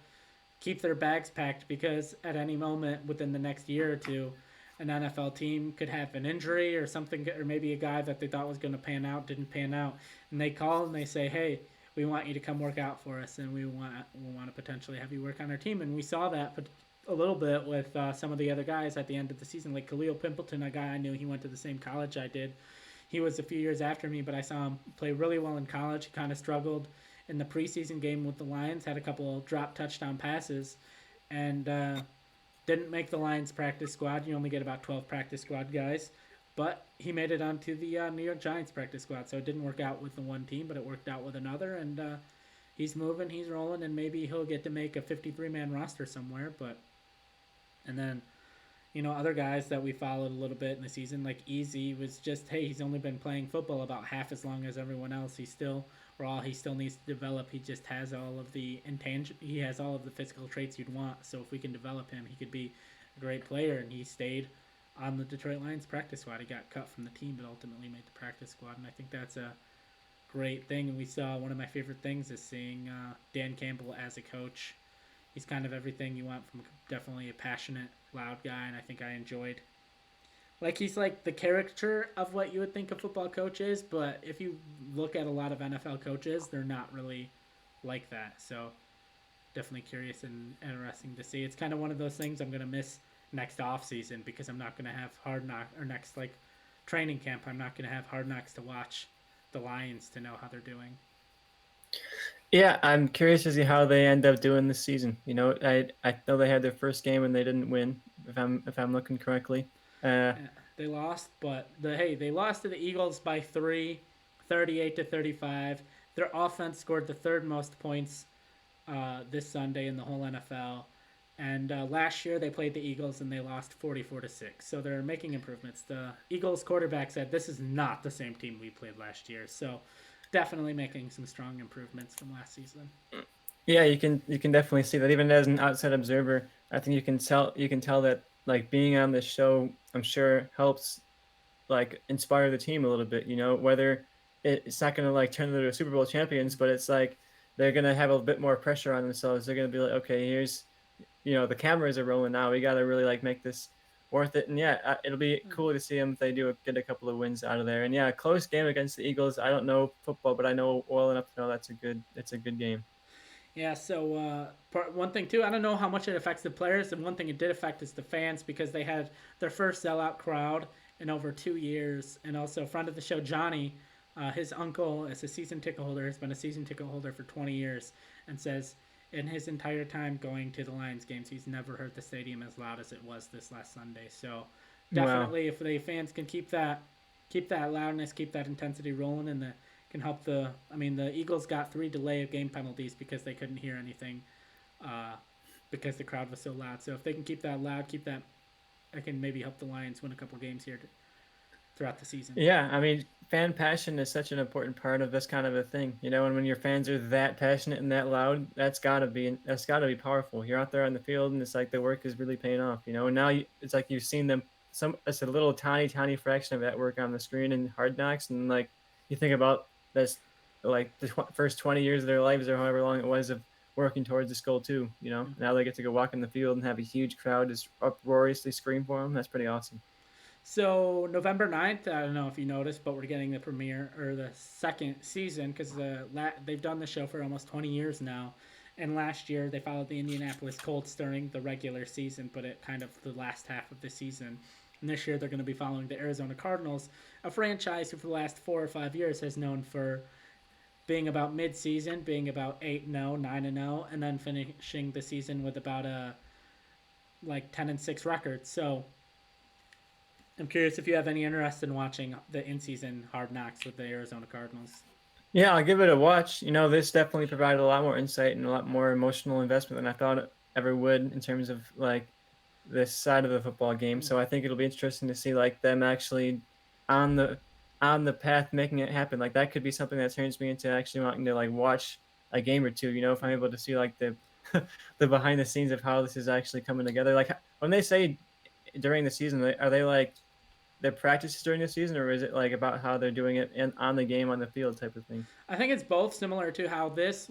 keep their bags packed because at any moment within the next year or two, an NFL team could have an injury or something, or maybe a guy that they thought was going to pan out didn't pan out, and they call and they say, "Hey, we want you to come work out for us, and we want to potentially have you work on our team." And we saw that, but a little bit with some of the other guys at the end of the season, like Khalil Pimpleton, a guy I knew. He went to the same college I did. He was a few years after me, but I saw him play really well in college. He kind of struggled in the preseason game with the Lions, had a couple of drop touchdown passes, and didn't make the Lions practice squad. You only get about 12 practice squad guys, but he made it onto the New York Giants practice squad. So it didn't work out with the one team, but it worked out with another, and he's moving, he's rolling, and maybe he'll get to make a 53-man roster somewhere. But and then other guys that we followed a little bit in the season, like Easy, was just, hey, he's only been playing football about half as long as everyone else. He's still raw. He still needs to develop. He just has all of the he has all of the physical traits you'd want. So if we can develop him, he could be a great player. And he stayed on the Detroit Lions practice squad. He got cut from the team, but ultimately made the practice squad. And I think that's a great thing. And we saw one of my favorite things is seeing Dan Campbell as a coach. He's kind of everything you want from definitely a passionate, loud guy, and I think I enjoyed. Like he's like the caricature of what you would think a football coach is, but if you look at a lot of NFL coaches, they're not really like that. So definitely curious and interesting to see. It's kind of one of those things I'm gonna miss next off season because I'm not gonna have hard knock or next like training camp. I'm not gonna have hard knocks to watch the Lions to know how they're doing. Yeah, I'm curious to see how they end up doing this season. I know they had their first game and they didn't win, if I'm looking correctly. Yeah, they lost, but they lost to the Eagles by 3, 38 to 35. Their offense scored the third most points this Sunday in the whole NFL. And last year they played the Eagles and they lost 44-6. So they're making improvements. The Eagles quarterback said this is not the same team we played last year. So definitely making some strong improvements from last season. Yeah, you can definitely see that even as an outside observer. I think you can tell that like being on this show, I'm sure helps like inspire the team a little bit. Whether it's not going to like turn them into Super Bowl champions, but it's like they're going to have a bit more pressure on themselves. They're going to be like, okay, here's the cameras are rolling now. We got to really like make this worth it. And yeah, it'll be cool to see them if they do get a couple of wins out of there. And yeah, a close game against the Eagles. I don't know football, but I know well enough to know that's a good game. Yeah, so one thing too, I don't know how much it affects the players, and one thing it did affect is the fans because they had their first sellout crowd in over 2 years, and also friend of the show Johnny, his uncle is a season ticket holder, has been a season ticket holder for 20 years, and says in his entire time going to the Lions games, he's never heard the stadium as loud as it was this last Sunday. So Wow. definitely, if the fans can keep that loudness, keep that intensity rolling, and the can help the. I mean, the Eagles got 3 delay of game penalties because they couldn't hear anything, uh, because the crowd was so loud. So if they can keep that loud, keep that, it can maybe help the Lions win a couple games here throughout the season. Yeah, I mean, fan passion is such an important part of this kind of a thing, and when your fans are that passionate and that loud, that's gotta be powerful. You're out there on the field, and it's like the work is really paying off. And now it's like you've seen them. It's a little tiny, tiny fraction of that work on the screen in Hard Knocks, and like you think about this, like the first 20 years of their lives or however long it was of working towards this goal too. Now they get to go walk in the field and have a huge crowd just uproariously scream for them. That's pretty awesome. So November 9th, I don't know if you noticed, but we're getting the premiere or the second season because they've done the show for almost 20 years now. And last year they followed the Indianapolis Colts during the regular season, but it kind of the last half of the season. And this year they're going to be following the Arizona Cardinals, a franchise who for the last 4 or 5 years has known for being about mid-season, being about 8-0, 9-0, and then finishing the season with about a like 10-6 record. So I'm curious if you have any interest in watching the in-season Hard Knocks with the Arizona Cardinals. Yeah, I'll give it a watch. This definitely provided a lot more insight and a lot more emotional investment than I thought it ever would in terms of like this side of the football game. So I think it'll be interesting to see like them actually on the on the path making it happen. Like that could be something that turns me into actually wanting to like watch a game or two. If I'm able to see like the the behind the scenes of how this is actually coming together. Like when they say during the season, are they like their practices during the season, or is it like about how they're doing it on the game on the field type of thing? I think it's both similar to how this.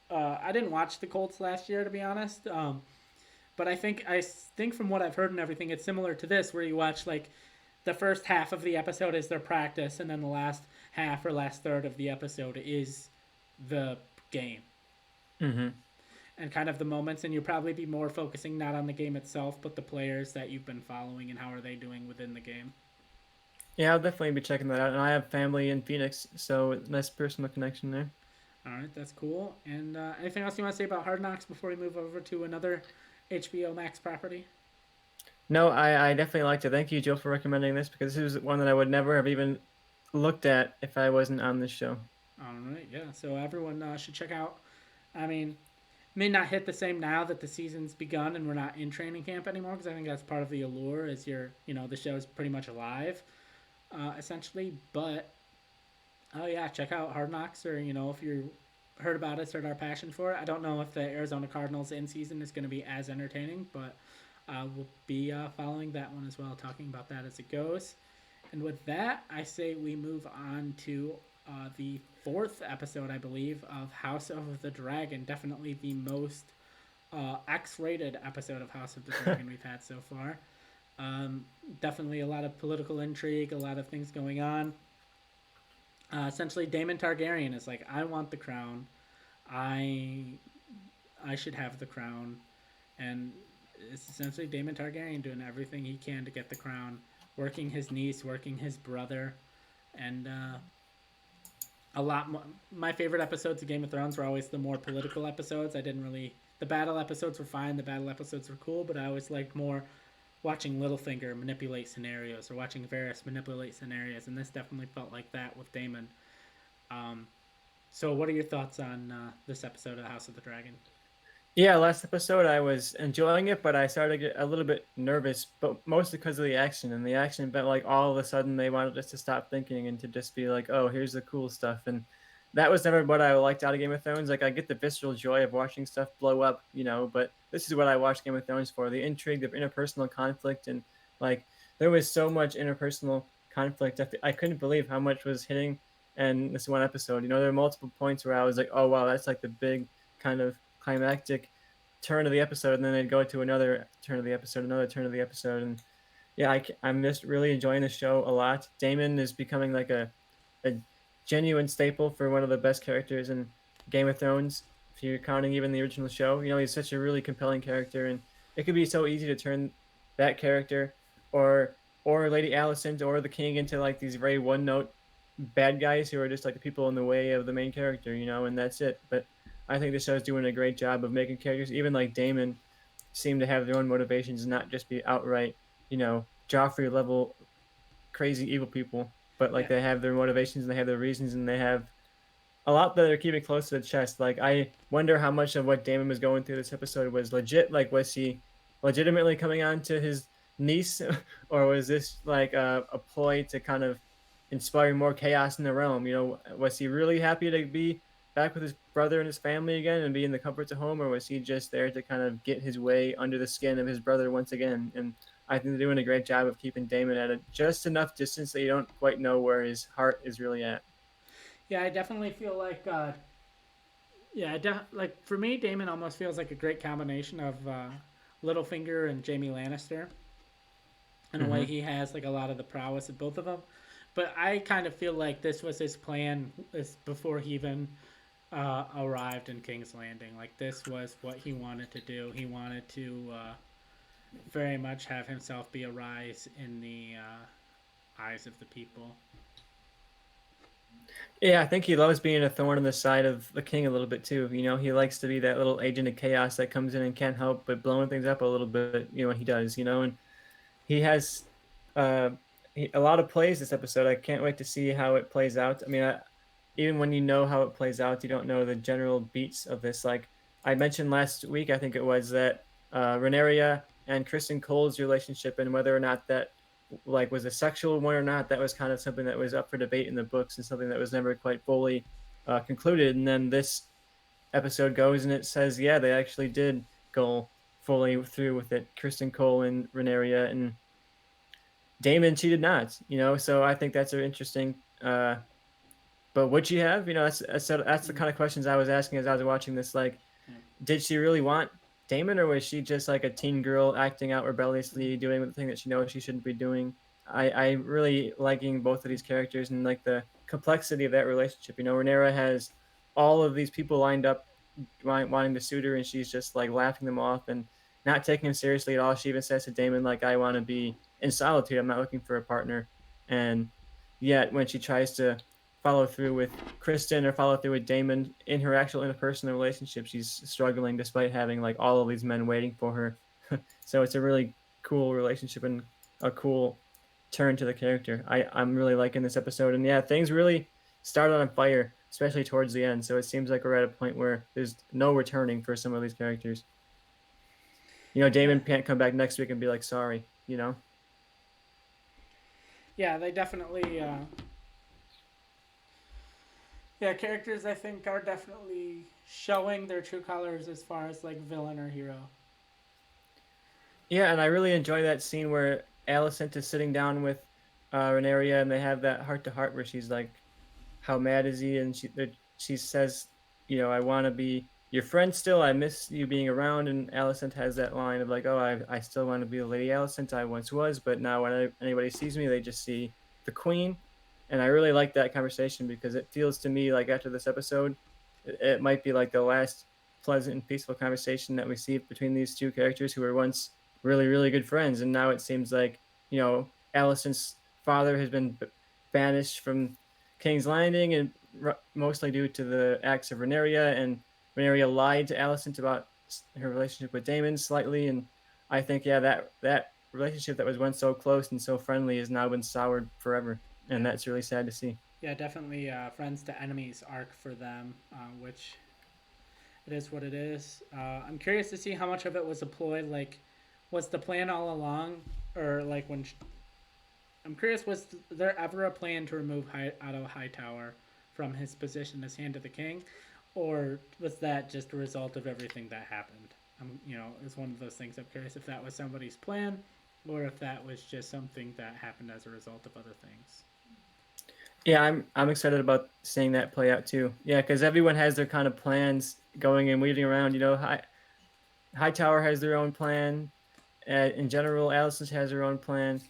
I didn't watch the Colts last year to be honest, but I think from what I've heard and everything, it's similar to this where you watch like the first half of the episode is their practice, and then the last half or last third of the episode is the game. Mm-hmm. And kind of the moments, and you'll probably be more focusing not on the game itself, but the players that you've been following and how are they doing within the game. Yeah, I'll definitely be checking that out. And I have family in Phoenix, so nice personal connection there. All right, that's cool. And anything else you want to say about Hard Knocks before we move over to another HBO Max property? No, I definitely liked it. Thank you, Joe, for recommending this because this is one that I would never have even looked at if I wasn't on this show. All right, yeah. So everyone should check out. I mean, may not hit the same now that the season's begun and we're not in training camp anymore because I think that's part of the allure is the show is pretty much alive, essentially. But oh yeah, check out Hard Knocks or if you heard about us, heard our passion for it. I don't know if the Arizona Cardinals in season is going to be as entertaining, but we'll be following that one as well, talking about that as it goes. And with that, I say we move on to the fourth episode, I believe, of House of the Dragon. Definitely the most X-rated episode of House of the Dragon we've had so far. Definitely a lot of political intrigue, a lot of things going on. Essentially, Daemon Targaryen is like, I want the crown. I should have the crown. And it's essentially Daemon Targaryen doing everything he can to get the crown, working his niece, working his brother, and a lot more. My favorite episodes of Game of Thrones were always the more political episodes. I didn't really. The battle episodes were fine. The battle episodes were cool, but I always liked more watching Littlefinger manipulate scenarios or watching Varys manipulate scenarios, and this definitely felt like that with Daemon. So, what are your thoughts on this episode of House of the Dragon? Yeah, last episode I was enjoying it, but I started to get a little bit nervous, but mostly because of the action. And the action, but like all of a sudden they wanted us to stop thinking and to just be like, oh, here's the cool stuff. And that was never what I liked out of Game of Thrones. Like I get the visceral joy of watching stuff blow up, but this is what I watched Game of Thrones for: the intrigue, the interpersonal conflict, and like there was so much interpersonal conflict. I couldn't believe how much was hitting in this one episode. There were multiple points where I was like, oh wow, that's like the big kind of climactic turn of the episode, and then they'd go to another turn of the episode, another turn of the episode, and yeah, I'm just really enjoying the show a lot. Damon is becoming like a genuine staple for one of the best characters in Game of Thrones. If you're counting even the original show, he's such a really compelling character, and it could be so easy to turn that character or Lady Alicent or the King into like these very one note bad guys who are just like the people in the way of the main character, and that's it. But I think the show's doing a great job of making characters, even like Damon, seem to have their own motivations and not just be outright, Joffrey level crazy evil people, but like Yeah. they have their motivations and they have their reasons and they have a lot that they're keeping close to the chest. Like I wonder how much of what Damon was going through this episode was legit. Like was he legitimately coming on to his niece, or was this like a ploy to kind of inspire more chaos in the realm? Was he really happy to be back with his brother and his family again and be in the comforts of home, or was he just there to kind of get his way under the skin of his brother once again? And I think they're doing a great job of keeping Damon at just enough distance that you don't quite know where his heart is really at. Yeah, I definitely feel like Yeah, like for me, Damon almost feels like a great combination of Littlefinger and Jamie Lannister. In a way, Hmm. he has like a lot of the prowess of both of them. But I kind of feel like this was his plan before he even arrived in King's Landing. Like this was what he wanted to do. He wanted to very much have himself be a rise in the eyes of the people. Yeah, I think he loves being a thorn in the side of the king a little bit too. You know, he likes to be that little agent of chaos that comes in and can't help but blowing things up a little bit. You know, when he does. You know, and he has uh, a lot of plays this episode. I can't wait to see how it plays out. I mean, even when you know how it plays out, you don't know the general beats of this. Like I mentioned last week, I think it was that Renaria and Kristen Cole's relationship and whether or not that like was a sexual one or not, that was kind of something that was up for debate in the books and something that was never quite fully concluded. And then this episode goes and it says, yeah, they actually did go fully through with it. Kristen Cole and Renaria and Damon, she did not, you know, so I think that's an interesting. But would she have? You know, that's the Mm, kind of questions I was asking as I was watching this. Like, yeah. did she really want Damon, or was she just like a teen girl acting out rebelliously, doing the thing that she knows she shouldn't be doing? I really liking both of these characters and like the complexity of that relationship. You know, Renera has all of these people lined up wanting to suit her, and she's just like laughing them off and not taking him seriously at all. She even says to Damon, like, "I want to be in solitude. I'm not looking for a partner." And yet, when she tries to follow through with Kristen or follow through with Damon in her actual interpersonal relationship, she's struggling despite having like all of these men waiting for her. So it's a really cool relationship and a cool turn to the character. I'm really liking this episode, and yeah, things really started on fire, especially towards the end. So it seems like we're at a point where there's no returning for some of these characters. You know, Yeah, Damon can't come back next week and be like, "Sorry," you know. yeah, they definitely. Yeah, characters I think are definitely showing their true colors as far as like villain or hero. Yeah, and I really enjoy that scene where Alicent is sitting down with Renaria, and they have that heart to heart where she's like, "How mad is he?" And she says, "You know, I want to be your friend still. I miss you being around." And Alicent has that line of like, "Oh, I still want to be the Lady Alicent I once was, but now when anybody sees me, they just see the Queen." And I really like that conversation because it feels to me like after this episode, it might be like the last pleasant and peaceful conversation that we see between these two characters who were once really, really good friends. And now it seems like, you know, Alicent's father has been banished from King's Landing, and mostly due to the acts of Renaria. And Renaria lied to Alicent about her relationship with Damon slightly. And I think, yeah, that relationship that was once so close and so friendly has now been soured forever. And Yeah, that's really sad to see. yeah, definitely friends to enemies arc for them, which it is what it is. I'm curious to see how much of it was deployed. Like, was the plan all along, or like when? I'm curious, was there ever a plan to remove Otto Hightower from his position as Hand of the King, or was that just a result of everything that happened? It's one of those things. I'm curious if that was somebody's plan, or if that was just something that happened as a result of other things. Yeah, I'm excited about seeing that play out too. Yeah, because everyone has their kind of plans going and weaving around. You know, Hightower has their own plan. In general, Alicent has her own plan.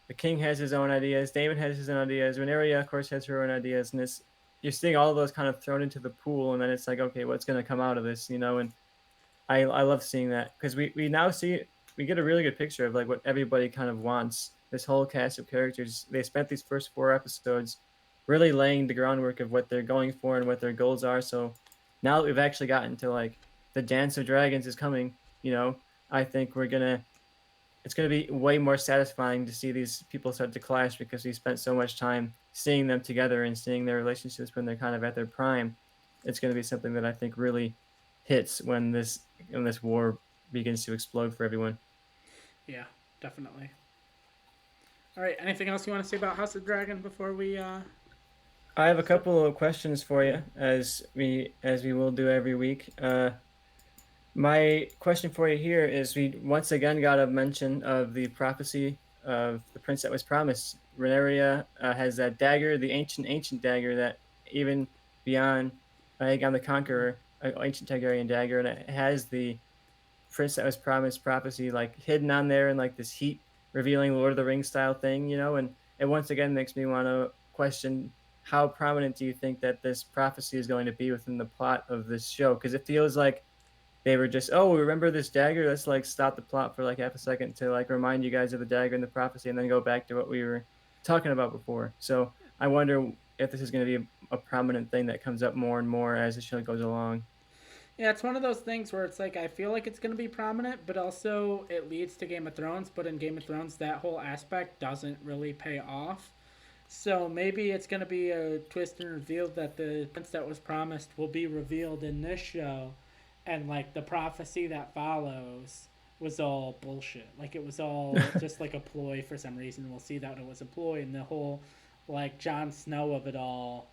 The king has his own ideas. Daemon has his own ideas. Rhaenyra, of course, has her own ideas, and it's you're seeing all of those kind of thrown into the pool, and then it's like, okay, what's going to come out of this, you know? And I love seeing that because we now see we get a really good picture of like what everybody kind of wants. This whole cast of characters, they spent these first four episodes really laying the groundwork of what they're going for and what their goals are. So now that we've actually gotten to like the Dance of Dragons is coming, you know, I think it's going to be way more satisfying to see these people start to clash because we spent so much time seeing them together and seeing their relationships when they're kind of at their prime. It's going to be something that I think really hits when this war begins to explode for everyone. Yeah, definitely. All right. Anything else you want to say about House of Dragon before we I have a start? couple of questions for Yeah. you, as we will do every week. My question for you here is: we once again got a mention of the prophecy of the prince that was promised. Renaria has that dagger, the ancient dagger that even beyond Aegon the Conqueror ancient Targaryen dagger, and it has the Prince that was promised prophecy like hidden on there in like this heat revealing Lord of the Rings style thing, and it once again makes me want to question how prominent do you think that this prophecy is going to be within the plot of this show? Because it feels like they were just, oh, remember this dagger? Let's like stop the plot for like half a second to like remind you guys of the dagger and the prophecy, and then go back to what we were talking about before. So I wonder if this is going to be a prominent thing that comes up more and more as the show goes along. Yeah, it's one of those things where it's like I feel like it's going to be prominent, but also it leads to Game of Thrones. But in Game of Thrones, that whole aspect doesn't really pay off. So maybe it's going to be a twist and reveal that the prince that was promised will be revealed in this show, and like the prophecy that follows was all bullshit. Like it was all just like a ploy for some reason. We'll see that it was a ploy, and the whole like Jon Snow of it all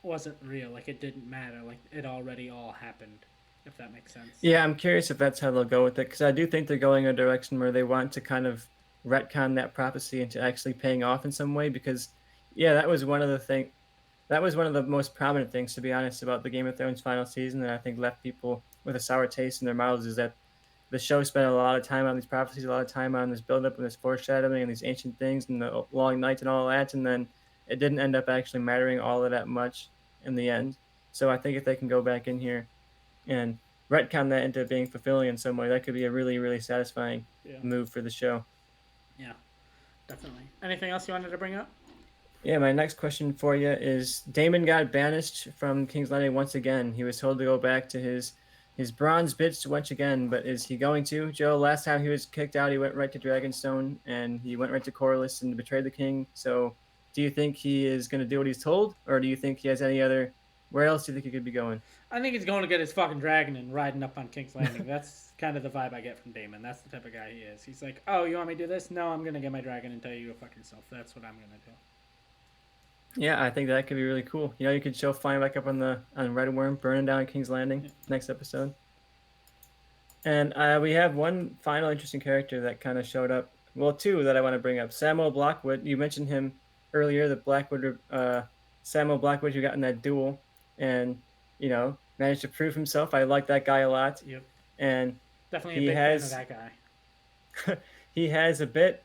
wasn't real. Like it didn't matter. Like it already all happened. If that makes sense. Yeah, I'm curious if that's how they'll go with it because I do think they're going a direction where they want to kind of retcon that prophecy into actually paying off in some way. Because, yeah, that was one of the most prominent things, to be honest, about the Game of Thrones final season that I think left people with a sour taste in their mouths is that the show spent a lot of time on these prophecies, a lot of time on this buildup and this foreshadowing and these ancient things and the long nights and all that, and then it didn't end up actually mattering all of that much in the end. So I think if they can go back in here and retcon that into being fulfilling in some way, that could be a really, really satisfying Yeah. move for the show. Yeah. Definitely. Anything else you wanted to bring up? Yeah, my next question for you is Damon got banished from King's Landing once again. He was told to go back to his bronze bits once again, but is he going to? Joe, last time he was kicked out, he went right to Dragonstone and he went right to Corlys and betrayed the king. So do you think he is going to do what he's told, or do you think he has any other? Where else do you think he could be going? I think he's going to get his fucking dragon and riding up on King's Landing. That's kind of the vibe I get from Damon. That's the type of guy he is. He's like, oh, you want me to do this? No, I'm going to get my dragon and tell you to fuck yourself. That's what I'm going to do. Yeah, I think that could be really cool. You could show flying back up on Red Worm, burning down King's Landing next episode. And we have one final interesting character that kind of showed up. Well, two that I want to bring up. Samuel Blackwood. You mentioned him earlier. Samuel Blackwood, who got in that duel, and managed to prove himself. I like that guy a lot. Yep. And Definitely a big fan of that guy. he has a bit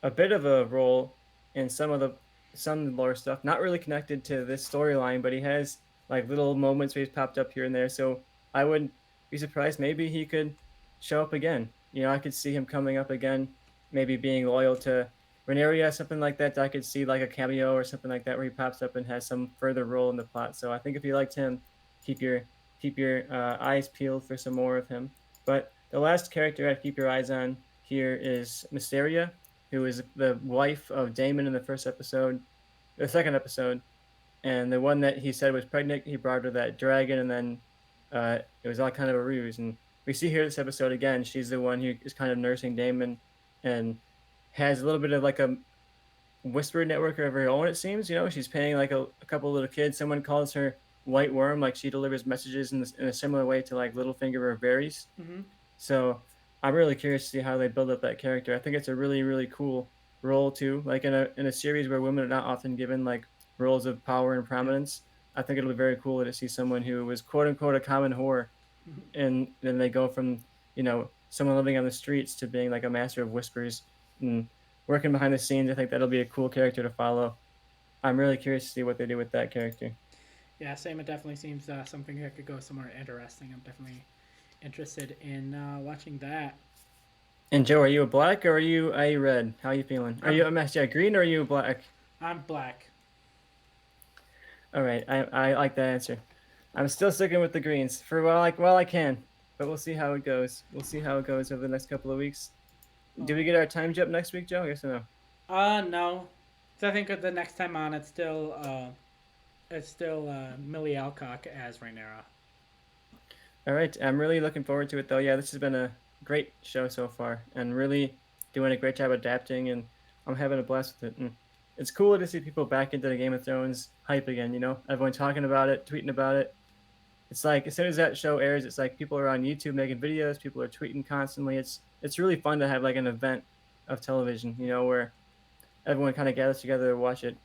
of a role in some lore stuff, not really connected to this storyline, but he has like little moments where he's popped up here and there. So I wouldn't be surprised. Maybe he could show up again. I could see him coming up again, maybe being loyal to Rhaenyra, something like that. I could see like a cameo or something like that where he pops up and has some further role in the plot. So I think if you liked him, keep your eyes peeled for some more of him. But the last character I'd keep your eyes on here is Mysteria, who is the wife of Daemon in the second episode, and the one that he said was pregnant. He brought her that dragon, and then it was all kind of a ruse. And we see here this episode again. She's the one who is kind of nursing Daemon, and has a little bit of like a whisper network of her own. It seems, she's paying like a couple of little kids. Someone calls her White Worm, like she delivers messages in a similar way to like Littlefinger or Varys. Mm-hmm. So I'm really curious to see how they build up that character. I think it's a really, really cool role too. Like in a series where women are not often given like roles of power and prominence. I think it'll be very cool to see someone who was quote unquote a common whore, and then they go from someone living on the streets to being like a master of whispers and working behind the scenes. I think that'll be a cool character to follow. I'm really curious to see what they do with that character. Yeah, same. It definitely seems something that could go somewhere interesting. I'm definitely interested in watching that. And Joe, are you a black or are you a red? How are you feeling? Are you a green or are you a black? I'm black. All right, I like that answer. I'm still sticking with the greens for while I can, but we'll see how it goes. We'll see how it goes over the next couple of weeks. Do we get our time jump next week, Joe? Yes or no? No. So I think the next time on, it's still Millie Alcock as Rhaenyra. All right, I'm really looking forward to it, though. Yeah, this has been a great show so far, and really doing a great job adapting, and I'm having a blast with it. And it's cool to see people back into the Game of Thrones hype again, Everyone talking about it, tweeting about it. It's like, as soon as that show airs, it's like people are on YouTube making videos, people are tweeting constantly. It's really fun to have like an event of television, where everyone kind of gathers together to watch it.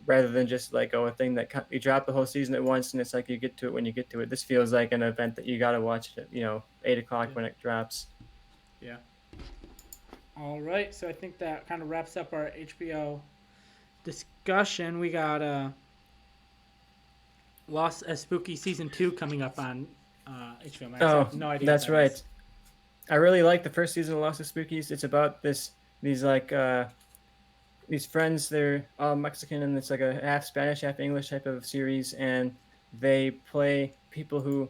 rather than just like a thing that you drop the whole season at once and it's like you get to it when you get to it. This feels like an event that you got to watch at 8 o'clock Yeah. when it drops. Yeah. All right. So I think that kind of wraps up our HBO discussion. We got Lost as Spooky season 2 coming up on HBO Max. I Oh, have no idea what that's that is. right. I really like the first season of Lost of Spookies. It's about these like these friends. They're all Mexican, and it's like a half Spanish, half English type of series, and they play people who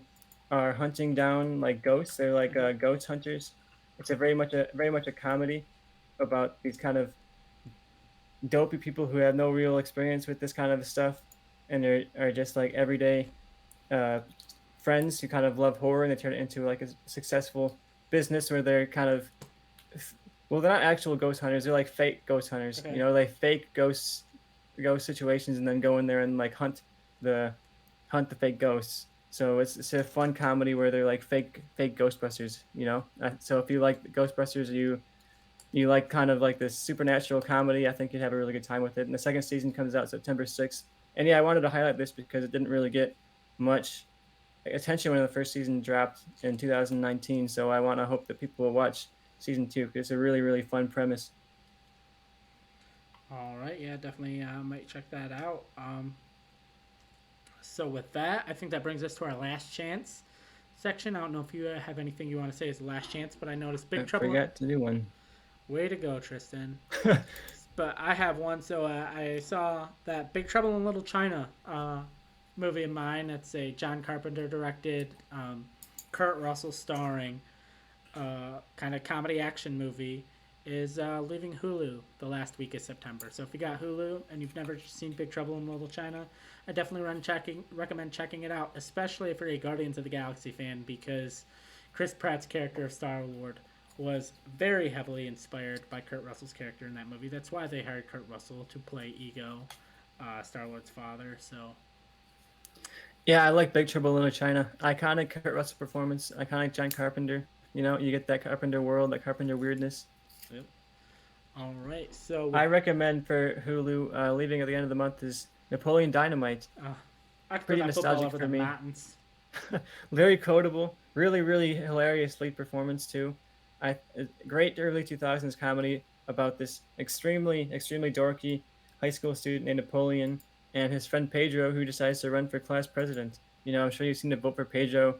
are hunting down like ghosts. They're like Mm-hmm. ghost hunters. It's a very much a comedy about these kind of dopey people who have no real experience with this kind of stuff, and are just like everyday uh, friends who kind of love horror, and they turn it into like a successful business where they're kind of well, they're not actual ghost hunters. They're like fake ghost hunters. Okay. They fake ghost situations and then go in there and like the hunt the fake ghosts. So it's a fun comedy where they're like fake Ghostbusters. So if you like Ghostbusters, you like kind of like this supernatural comedy, I think you'd have a really good time with it. And the second season comes out September 6th. And yeah, I wanted to highlight this because it didn't really get much attention when the first season dropped in 2019. So I want to hope that people will watch season 2 because it's a really, really fun premise. All right. Yeah, definitely might check that out. So with that, I think that brings us to our last chance section. I don't know if you have anything you want to say as the last chance, but I noticed I Big Trouble. forgot to do one. Way to go, Tristan. But I have one. So I saw that Big Trouble in Little China movie of mine. It's a John Carpenter directed, Kurt Russell starring, kind of comedy action movie. Is leaving Hulu the last week of September. So if you got Hulu and you've never seen Big Trouble in Little China, I definitely recommend checking it out, especially if you're a Guardians of the Galaxy fan, because Chris Pratt's character of Star-Lord was very heavily inspired by Kurt Russell's character in that movie. That's why they hired Kurt Russell to play Ego, Star-Lord's father. So Yeah, I like Big Trouble in Little China. Iconic Kurt Russell performance. Iconic John Carpenter. You get that Carpenter world, that Carpenter weirdness. yep. All right. So I recommend for Hulu, leaving at the end of the month is Napoleon Dynamite. I could put Pretty that football nostalgic over for the me. mountains. Very quotable. Really, really hilarious lead performance too. A great early 2000s comedy about this extremely, extremely dorky high school student named Napoleon and his friend Pedro, who decides to run for class president. I'm sure you've seen the Vote for Pedro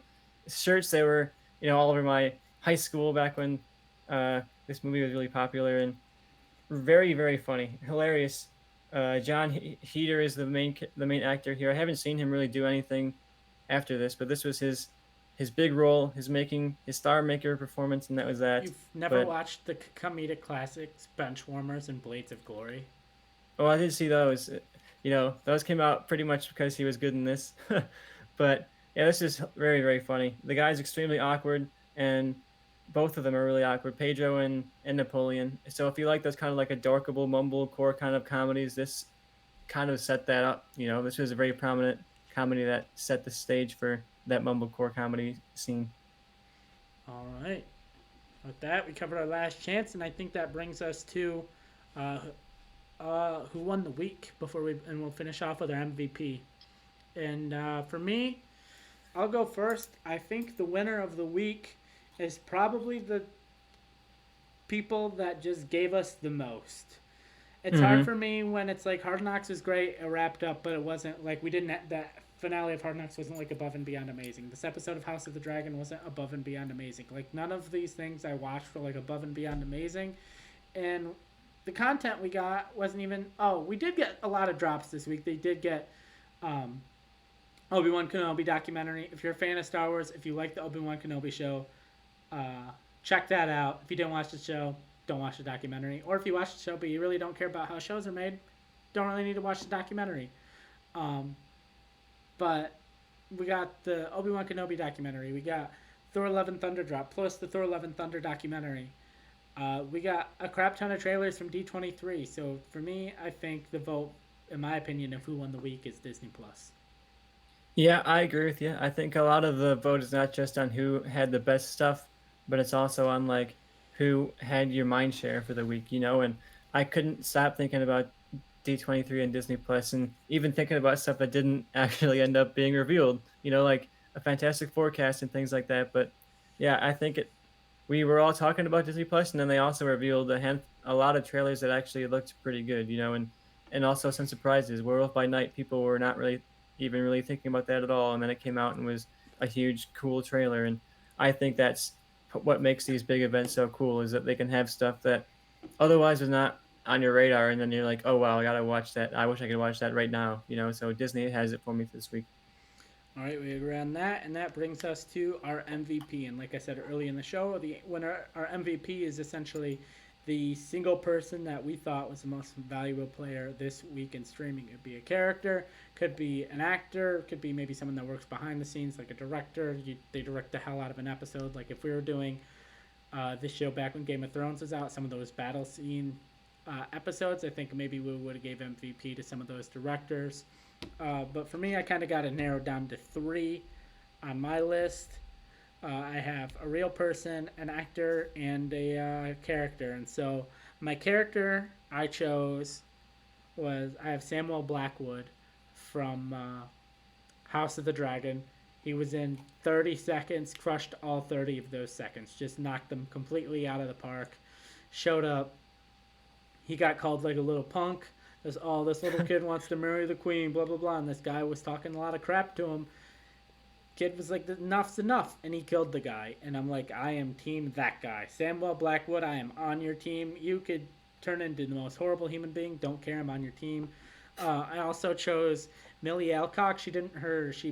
shirts. They were, all over my high school back when this movie was really popular, and very, very funny, hilarious. John Heater is the main actor here. I haven't seen him really do anything after this, but this was his big role, his star maker performance, and that was that. You've never But watched the comedic classics Benchwarmers and Blades of Glory? I did see those. Those came out pretty much because he was good in this. But yeah, this is very, very funny. The guy's extremely awkward, and both of them are really awkward, Pedro and Napoleon. So if you like those kind of like adorkable mumblecore kind of comedies, this kind of set that up. This was a very prominent comedy that set the stage for that mumblecore comedy scene. All right. With that, we covered our last chance, and I think that brings us to uh, who won the week and we'll finish off with our MVP. And for me, I'll go first. I think the winner of the week is probably the people that just gave us the most. It's hard for me when it's like Hard Knocks is great, it wrapped up, but it wasn't like that finale of Hard Knocks wasn't like above and beyond amazing. This episode of House of the Dragon wasn't above and beyond amazing. Like none of these things I watched were like above and beyond amazing. And the content we got wasn't even. Oh, we did get a lot of drops this week. They did get Obi-Wan Kenobi documentary. If you're a fan of Star Wars, if you like the Obi-Wan Kenobi show, check that out. If you didn't watch the show, don't watch the documentary. Or if you watch the show but you really don't care about how shows are made, don't really need to watch the documentary. But we got the Obi-Wan Kenobi documentary. We got Thor: Love and Thunder drop, plus the Thor: Love and Thunder documentary. We got a crap ton of trailers from D23. So for me, I think the vote, in my opinion, of who won the week is Disney Plus. Yeah, I agree with you. I think a lot of the vote is not just on who had the best stuff, but it's also on like who had your mind share for the week, And I couldn't stop thinking about D23 and Disney Plus, and even thinking about stuff that didn't actually end up being revealed. Like a Fantastic Forecast and things like that. But yeah, I think we were all talking about Disney Plus, and then they also revealed a lot of trailers that actually looked pretty good. And also some surprises. Werewolf by Night, people were not really even really thinking about that at all, and then it came out and was a huge, cool trailer. And I think that's what makes these big events so cool is that they can have stuff that otherwise was not on your radar, and then you're like, oh wow, I gotta watch that. I wish I could watch that right now. So Disney has it for me this week. All right, we agree on that, and that brings us to our MVP. And like I said early in the show, the winner, our MVP is essentially the single person that we thought was the most valuable player this week in streaming. It could be a character, could be an actor, could be maybe someone that works behind the scenes, like a director. They direct the hell out of an episode. Like if we were doing this show back when Game of Thrones was out, some of those battle scene episodes, I think maybe we would have gave MVP to some of those directors. But for me, I kind of got it narrowed down to three on my list. I have a real person, an actor, and a character. And so my character I chose I have Samuel Blackwood from House of the Dragon. He was in 30 seconds, crushed all 30 of those seconds, just knocked them completely out of the park. Showed up. He got called like a little punk. This little kid wants to marry the queen, blah blah blah, and this guy was talking a lot of crap to him. Kid was like, enough's enough, and he killed the guy. And I'm like, I am team that guy. Samuel Blackwood, I am on your team. You could turn into the most horrible human being. Don't care, I'm on your team. I also chose Millie Alcock. She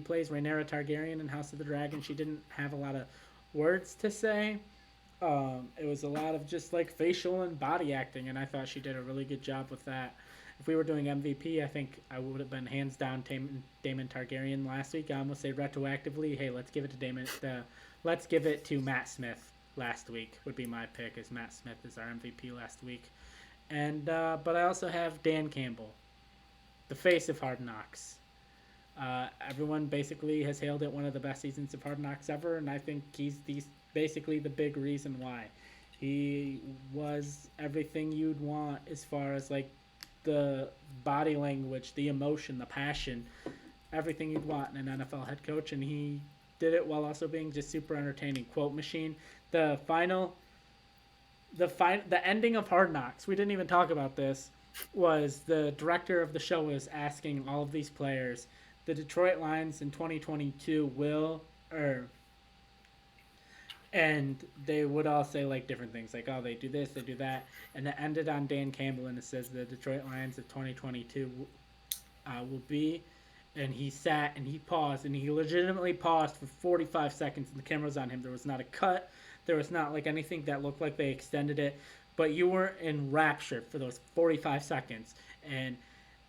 plays Rhaenyra Targaryen in House of the Dragon. She didn't have a lot of words to say. It was a lot of just like facial and body acting, and I thought she did a really good job with that. If we were doing MVP, I think I would have been hands down Daemon Targaryen last week. I almost say retroactively, hey, let's give it to let's give it to Matt Smith last week. Would be my pick, as Matt Smith is our MVP last week. And but I also have Dan Campbell, the face of Hard Knocks. Everyone basically has hailed it one of the best seasons of Hard Knocks ever, and I think he's basically the big reason why. He was everything you'd want as far as like the body language, the emotion, the passion, everything you'd want in an NFL head coach, and he did it while also being just super entertaining. Quote machine. The ending of Hard Knocks. We didn't even talk about this. Was the director of the show was asking all of these players, the Detroit Lions in 2022 and they would all say like different things, like, oh, they do this, they do that, and it ended on Dan Campbell, and it says the Detroit Lions of 2022 will be, and he sat and he paused, and he legitimately paused for 45 seconds, and the camera was on him. There was not a cut, there was not like anything that looked like they extended it, but you were enraptured for those 45 seconds. And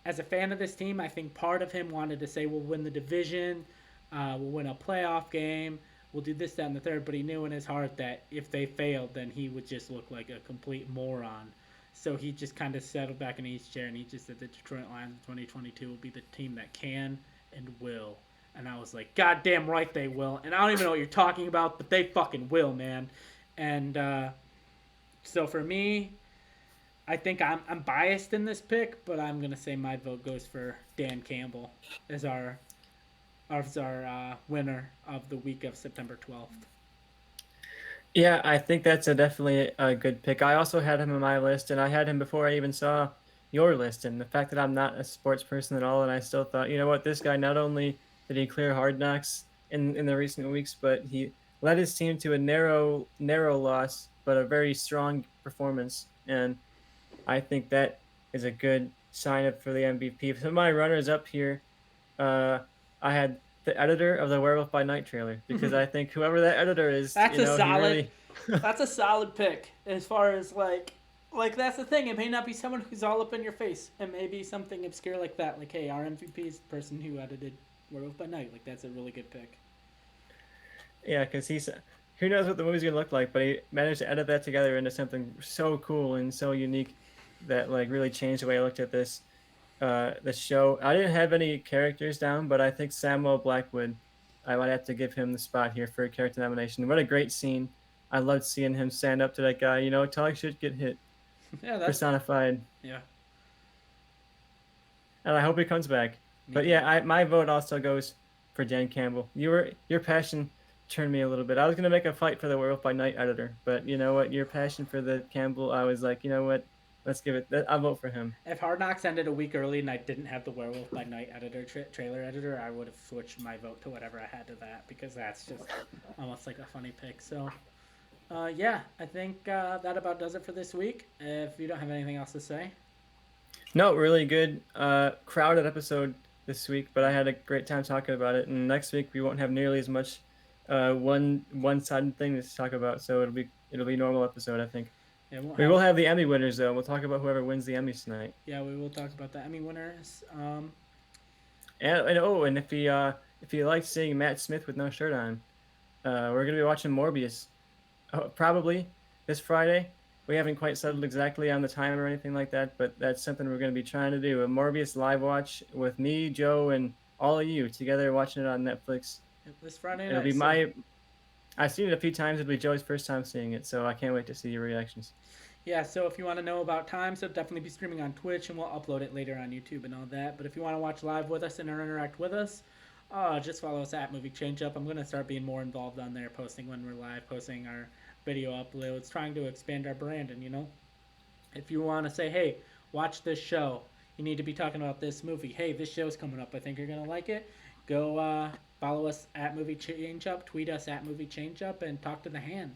as a fan of this team, I think part of him wanted to say we'll win the division, we'll win a playoff game, we'll do this, that, and the third, but he knew in his heart that if they failed, then he would just look like a complete moron. So he just kind of settled back in his chair, and he just said the Detroit Lions in 2022 will be the team that can and will. And I was like, God damn right they will. And I don't even know what you're talking about, but they fucking will, man. And so for me, I think I'm biased in this pick, but I'm going to say my vote goes for Dan Campbell as our winner of the week of September 12th. Yeah, I think that's definitely a good pick. I also had him on my list, and I had him before I even saw your list. And the fact that I'm not a sports person at all, and I still thought, you know what, this guy, not only did he clear Hard Knocks in the recent weeks, but he led his team to a narrow loss, but a very strong performance. And I think that is a good sign up for the MVP. Some of my runners up here, I had the editor of the Werewolf by Night trailer, because I think whoever that editor is, That's a solid. Really... That's a solid pick as far as like that's the thing. It may not be someone who's all up in your face. It may be something obscure like that. Like, hey, our MVP is the person who edited Werewolf by Night. Like, that's a really good pick. Yeah, because who knows what the movie's gonna look like, but he managed to edit that together into something so cool and so unique that like really changed the way I looked at this show. I didn't have any characters down, but I think Samuel Blackwood, I might have to give him the spot here for a character nomination. What a great scene. I loved seeing him stand up to that guy. Talk shit, get hit. Yeah, that's personified. Yeah. and I hope he comes back. Me But too. yeah, my vote also goes for Dan Campbell. Your passion turned me a little bit. I was gonna make a fight for the Werewolf by Night editor, but you know what? Your passion for the Campbell, I was like, you know what? Let's give it. I'll vote for him. If Hard Knocks ended a week early and I didn't have the Werewolf by Night editor trailer editor, I would have switched my vote to whatever I had to that because that's just almost like a funny pick. So, yeah, I think that about does it for this week. If you don't have anything else to say, No, really good, crowded episode this week, but I had a great time talking about it. And next week we won't have nearly as much one-sided thing to talk about, so it'll be normal episode, I think. it won't We have. will have the Emmy winners though. We'll talk about whoever wins the Emmys tonight. Yeah, we will talk about the Emmy winners. And if you like seeing Matt Smith with no shirt on, we're gonna be watching Morbius, probably this Friday. We haven't quite settled exactly on the time or anything like that, but that's something we're gonna be trying to do. A Morbius live watch with me, Joe, and all of you together watching it on Netflix. This Friday It'll night. be So, my. I've seen it a few times. It'll be Joey's first time seeing it, so I can't wait to see your reactions. yeah, so if you want to know about times, it'll definitely be streaming on Twitch, and we'll upload it later on YouTube and all that. But if you want to watch live with us and interact with us, just follow us at Movie Change Up. I'm going to start being more involved on there, posting when we're live, posting our video uploads, trying to expand our brand. And, if you want to say, hey, watch this show, you need to be talking about this movie. Hey, this show's coming up. I think you're going to like it. Go follow us at Movie Change Up, tweet us at Movie Change Up, and talk to the hand.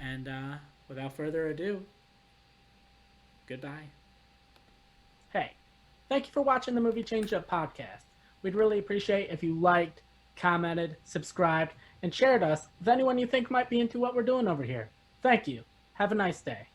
And without further ado, goodbye. Hey, thank you for watching the Movie Change Up podcast. We'd really appreciate if you liked, commented, subscribed, and shared us with anyone you think might be into what we're doing over here. Thank you. Have a nice day.